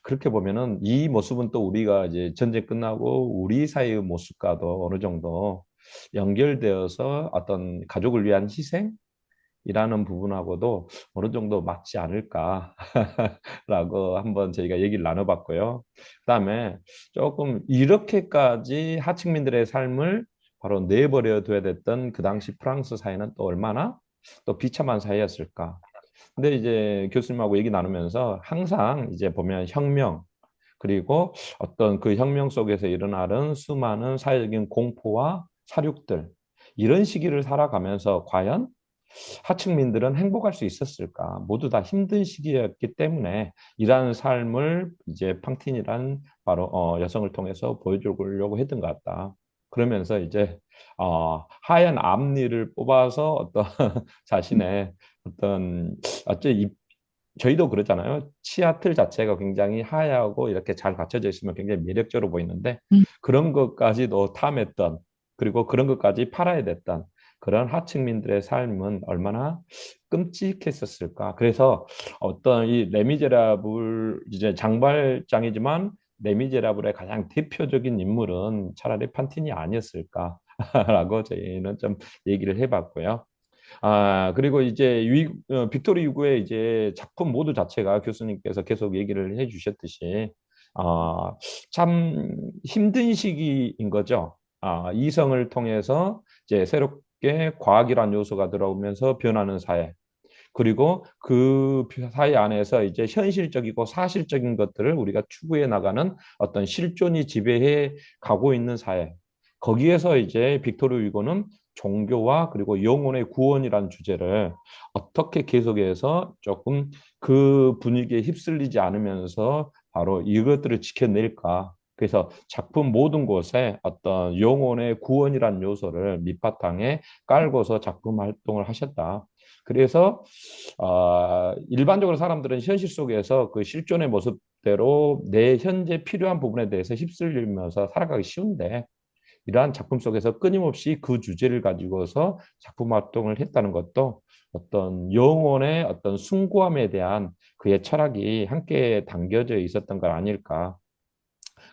그렇게 보면은 이 모습은 또 우리가 이제 전쟁 끝나고 우리 사회의 모습과도 어느 정도 연결되어서 어떤 가족을 위한 희생? 이라는 부분하고도 어느 정도 맞지 않을까라고 한번 저희가 얘기를 나눠봤고요. 그다음에 조금 이렇게까지 하층민들의 삶을 바로 내버려 둬야 됐던 그 당시 프랑스 사회는 또 얼마나 또 비참한 사회였을까. 근데 이제 교수님하고 얘기 나누면서 항상 이제 보면 혁명 그리고 어떤 그 혁명 속에서 일어나는 수많은 사회적인 공포와 사륙들 이런 시기를 살아가면서 과연 하층민들은 행복할 수 있었을까? 모두 다 힘든 시기였기 때문에 이러한 삶을 이제 팡틴이란 바로 여성을 통해서 보여주려고 했던 것 같다. 그러면서 이제 하얀 앞니를 뽑아서 어떤 자신의 어떤 어째 저희도 그러잖아요. 치아틀 자체가 굉장히 하얗고 이렇게 잘 갖춰져 있으면 굉장히 매력적으로 보이는데 음, 그런 것까지도 탐했던 그리고 그런 것까지 팔아야 됐던 그런 하층민들의 삶은 얼마나 끔찍했었을까. 그래서 어떤 이 레미제라블 이제 장발장이지만 레미제라블의 가장 대표적인 인물은 차라리 판틴이 아니었을까라고 저희는 좀 얘기를 해봤고요. 그리고 이제 빅토리 유고의 이제 작품 모두 자체가 교수님께서 계속 얘기를 해 주셨듯이, 아, 참 힘든 시기인 거죠. 이성을 통해서 이제 새롭게 과학이란 요소가 들어오면서 변하는 사회. 그리고 그 사회 안에서 이제 현실적이고 사실적인 것들을 우리가 추구해 나가는 어떤 실존이 지배해 가고 있는 사회. 거기에서 이제 빅토르 위고는 종교와 그리고 영혼의 구원이라는 주제를 어떻게 계속해서 조금 그 분위기에 휩쓸리지 않으면서 바로 이것들을 지켜낼까. 그래서 작품 모든 곳에 어떤 영혼의 구원이라는 요소를 밑바탕에 깔고서 작품 활동을 하셨다. 그래서 일반적으로 사람들은 현실 속에서 그 실존의 모습대로 내 현재 필요한 부분에 대해서 휩쓸리면서 살아가기 쉬운데 이러한 작품 속에서 끊임없이 그 주제를 가지고서 작품 활동을 했다는 것도 어떤 영혼의 어떤 숭고함에 대한 그의 철학이 함께 담겨져 있었던 것 아닐까.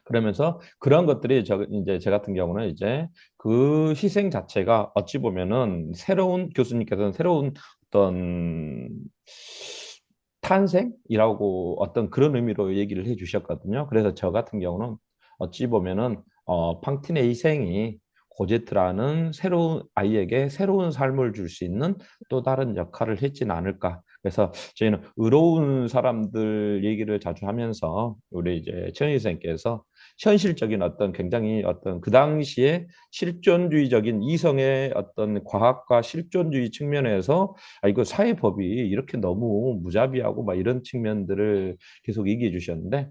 그러면서 그런 것들이 이제 저 같은 경우는 이제 그 희생 자체가 어찌 보면은 새로운 교수님께서는 새로운 어떤 탄생이라고 어떤 그런 의미로 얘기를 해 주셨거든요. 그래서 저 같은 경우는 어찌 보면은 팡틴의 희생이 고제트라는 새로운 아이에게 새로운 삶을 줄 수 있는 또 다른 역할을 했지는 않을까. 그래서 저희는 의로운 사람들 얘기를 자주 하면서 우리 이제 최은희 선생님께서 현실적인 어떤 굉장히 어떤 그 당시에 실존주의적인 이성의 어떤 과학과 실존주의 측면에서 이거 사회법이 이렇게 너무 무자비하고 막 이런 측면들을 계속 얘기해 주셨는데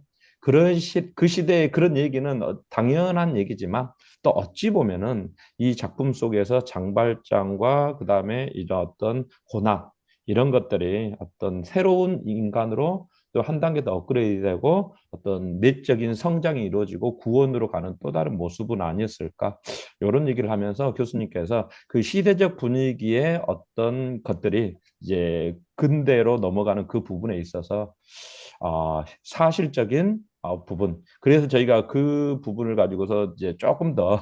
그 시대의 그런 얘기는 당연한 얘기지만 또 어찌 보면은 이 작품 속에서 장발장과 그다음에 이런 어떤 고난 이런 것들이 어떤 새로운 인간으로 또 한 단계 더 업그레이드되고 어떤 내적인 성장이 이루어지고 구원으로 가는 또 다른 모습은 아니었을까? 이런 얘기를 하면서 교수님께서 그 시대적 분위기의 어떤 것들이 이제 근대로 넘어가는 그 부분에 있어서 사실적인 부분. 그래서 저희가 그 부분을 가지고서 이제 조금 더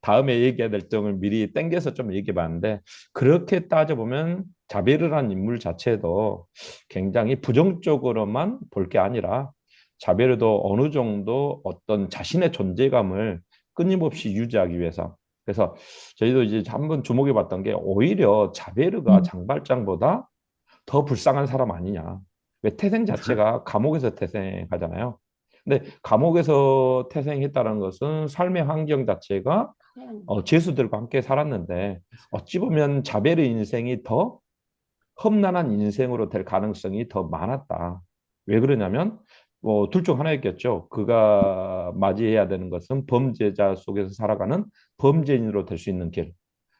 다음에 얘기해야 될 점을 미리 땡겨서 좀 얘기해 봤는데 그렇게 따져보면 자베르란 인물 자체도 굉장히 부정적으로만 볼 게 아니라 자베르도 어느 정도 어떤 자신의 존재감을 끊임없이 유지하기 위해서 그래서 저희도 이제 한번 주목해 봤던 게 오히려 자베르가 장발장보다 더 불쌍한 사람 아니냐. 왜 태생 자체가 감옥에서 태생하잖아요. 근데 감옥에서 태생했다는 것은 삶의 환경 자체가 죄수들과 함께 살았는데 어찌 보면 자벨의 인생이 더 험난한 인생으로 될 가능성이 더 많았다. 왜 그러냐면 둘 중 하나였겠죠. 그가 맞이해야 되는 것은 범죄자 속에서 살아가는 범죄인으로 될 수 있는 길.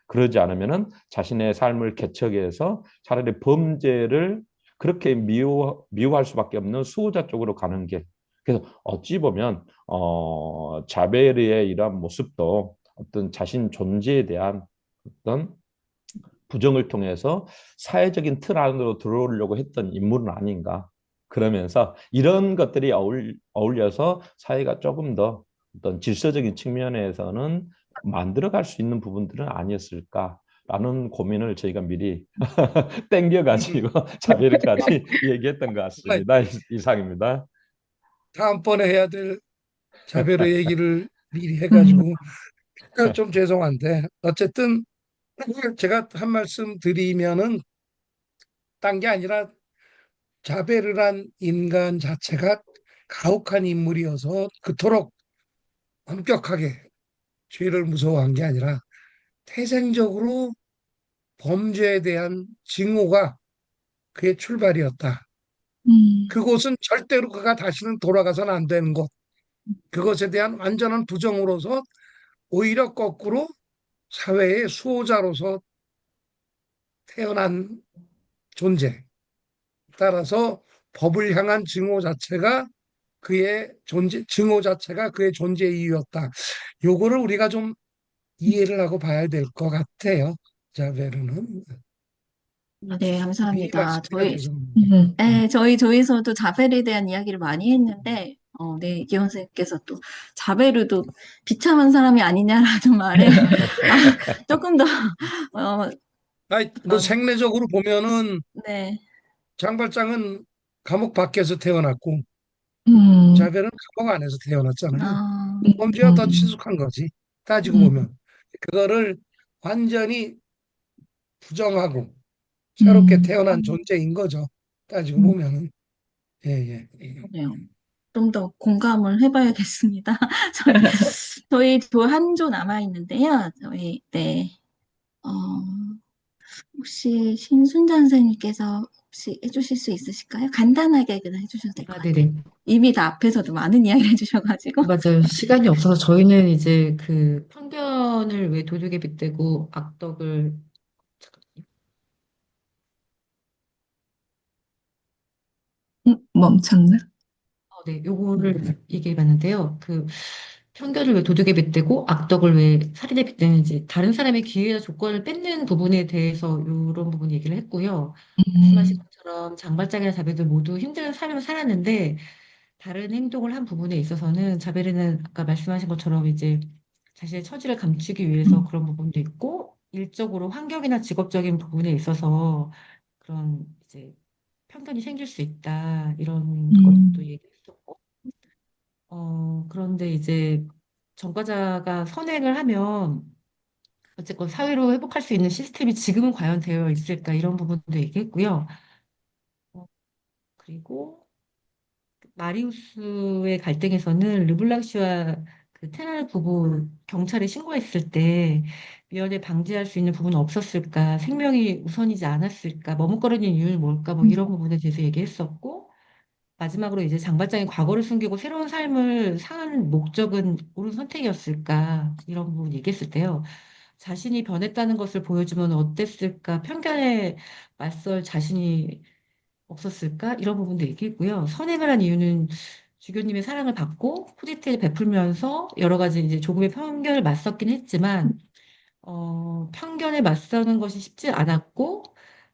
그러지 않으면은 자신의 삶을 개척해서 차라리 범죄를 그렇게 미워할 수밖에 없는 수호자 쪽으로 가는 길. 그래서 어찌 보면 자베르의 이러한 모습도 어떤 자신 존재에 대한 어떤 부정을 통해서 사회적인 틀 안으로 들어오려고 했던 인물은 아닌가. 그러면서 이런 것들이 어울려서 사회가 조금 더 어떤 질서적인 측면에서는 만들어갈 수 있는 부분들은 아니었을까라는 고민을 저희가 미리 땡겨가지고 자료까지 얘기했던 것 같습니다. 이상입니다. 다음번에 해야 될 자베르 얘기를 미리 음, 해가지고 좀 죄송한데 어쨌든 제가 한 말씀 드리면은 딴 게 아니라 자베르란 인간 자체가 가혹한 인물이어서 그토록 엄격하게 죄를 무서워한 게 아니라 태생적으로 범죄에 대한 징후가 그의 출발이었다. 음, 그곳은 절대로 그가 다시는 돌아가서는 안 되는 곳. 그것에 대한 완전한 부정으로서 오히려 거꾸로 사회의 수호자로서 태어난 존재. 따라서 법을 향한 증오 자체가 그의 존재, 증오 자체가 그의 존재 이유였다. 요거를 우리가 좀 이해를 하고 봐야 될 것 같아요. 자베르는 네, 미리 감사합니다. 말씀드려 죄송합니다. 네, 저희 조에서도 자벨에 대한 이야기를 많이 했는데, 네, 기원 선생님께서 또 자벨도 비참한 사람이 아니냐라는 말에, 조금 더, 어, 아이, 뭐 어, 생리적으로 보면은 네, 장발장은 감옥 밖에서 태어났고 음, 자벨은 감옥 안에서 태어났잖아요. 아, 범죄가 더 음, 친숙한 거지. 따지고 음, 보면 그거를 완전히 부정하고 새롭게 음, 태어난 존재인 거죠. 따지고 음. 보면은 예. 그러네요. 좀 더 공감을 해봐야겠습니다. 저희 한 조 남아 있는데요. 네, 어, 혹시 신순자 선생님께서 혹시 해주실 수 있으실까요? 간단하게 그냥 해주셔도 될 것 아, 같아요. 네네. 이미 다 앞에서도 많은 이야기를 해주셔가지고. 맞아요. 시간이 없어서 저희는 이제 그 편견을 왜 도둑에 빗대고 악덕을 잠깐만요. 멈췄나? 네, 요거를 얘기해 봤는데요. 그 편견을 왜 도둑에 빗대고 악덕을 왜 살인에 빗대는지 다른 사람의 기회나 조건을 뺏는 부분에 대해서 이런 부분 얘기를 했고요. 말씀하신 음, 것처럼 장발장이나 자배들 모두 힘든 삶을 살았는데 다른 행동을 한 부분에 있어서는 자베르는 아까 말씀하신 것처럼 이제 자신의 처지를 감추기 위해서 음, 그런 부분도 있고 일적으로 환경이나 직업적인 부분에 있어서 그런 이제 편견이 생길 수 있다 이런 것도 음, 얘기했었고 그런데 이제 전과자가 선행을 하면 어쨌건 사회로 회복할 수 있는 시스템이 지금은 과연 되어 있을까 이런 부분도 얘기했고요. 어, 그리고 마리우스의 갈등에서는 르블랑 씨와 그 테날 부부 경찰에 신고했을 때 미연에 방지할 수 있는 부분은 없었을까? 생명이 우선이지 않았을까? 머뭇거리는 이유는 뭘까? 뭐 음, 이런 부분에 대해서 얘기했었고 마지막으로 이제 장발장이 과거를 숨기고 새로운 삶을 사는 목적은 옳은 선택이었을까? 이런 부분 얘기했을 때요. 자신이 변했다는 것을 보여주면 어땠을까? 편견에 맞설 자신이 없었을까? 이런 부분도 얘기했고요. 선행을 한 이유는 주교님의 사랑을 받고 코디테를 베풀면서 여러 가지 이제 조금의 편견을 맞섰긴 했지만, 편견에 맞서는 것이 쉽지 않았고,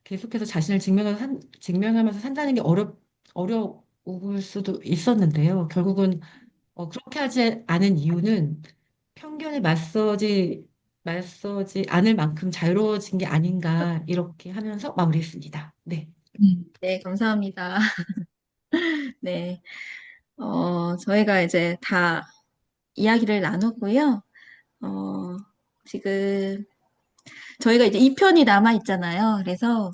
계속해서 자신을 증명하면서 산다는 게 어려울 수도 있었는데요. 결국은 그렇게 하지 않은 이유는 편견에 맞서지 않을 만큼 자유로워진 게 아닌가, 이렇게 하면서 마무리했습니다. 네. 네, 감사합니다. 네. 저희가 이제 다 이야기를 나누고요. 지금 저희가 이제 2편이 남아 있잖아요. 그래서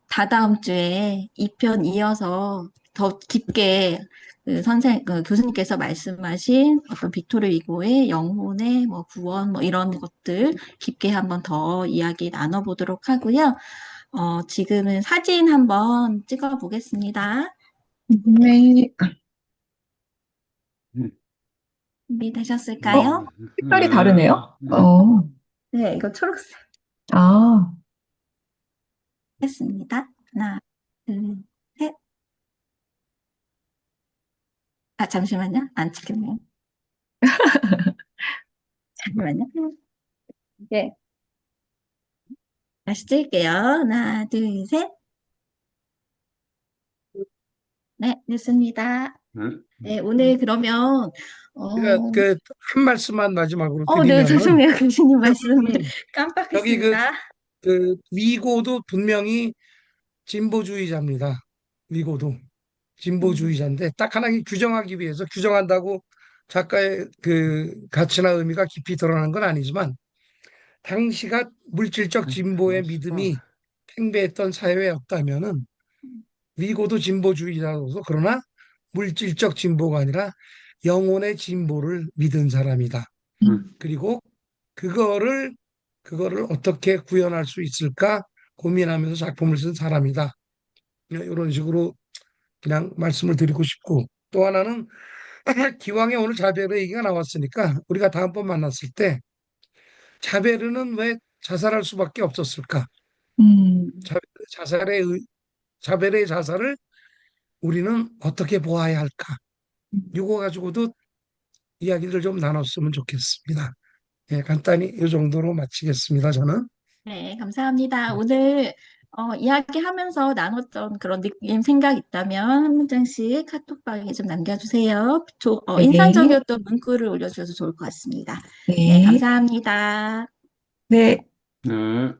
다다음 주에 2편 이어서 더 깊게 그 교수님께서 말씀하신 어떤 빅토르 위고의 영혼의 뭐 구원 뭐 이런 것들 깊게 한번 더 이야기 나눠보도록 하고요. 지금은 사진 한번 찍어 보겠습니다. 네. 준비되셨을까요? 색깔이 다르네요. 네, 이거 초록색 아, 했습니다. 하나, 둘, 셋. 아, 잠시만요. 안 찍혔네요. 잠시만요. 네. 다시 찍을게요. 하나, 둘, 셋. 네, 됐습니다. 네, 오늘 그러면, 제가 그 한 말씀만 마지막으로 네, 드리면은 죄송해요. 교수님 말씀을 여기 깜빡했습니다. 그 위고도 분명히 진보주의자입니다. 위고도 진보주의자인데 딱 하나 규정하기 위해서 규정한다고 작가의 그 가치나 의미가 깊이 드러나는 건 아니지만 당시가 물질적 진보의 믿음이 팽배했던 사회였다면은 위고도 진보주의자로서 그러나 물질적 진보가 아니라 영혼의 진보를 믿은 사람이다. 그리고 그거를 어떻게 구현할 수 있을까 고민하면서 작품을 쓴 사람이다. 이런 식으로 그냥 말씀을 드리고 싶고 또 하나는 기왕에 오늘 자베르 얘기가 나왔으니까 우리가 다음번 만났을 때 자베르는 왜 자살할 수밖에 없었을까? 자베르의 자살을 우리는 어떻게 보아야 할까? 이거 가지고도 이야기를 좀 나눴으면 좋겠습니다. 예, 간단히 이 정도로 마치겠습니다. 저는. 네, 감사합니다. 오늘 이야기하면서 나눴던 그런 느낌, 생각 있다면 한 문장씩 카톡방에 좀 남겨주세요. 네. 인상적이었던 문구를 올려주셔서 좋을 것 같습니다. 네, 네. 감사합니다. 네. 네.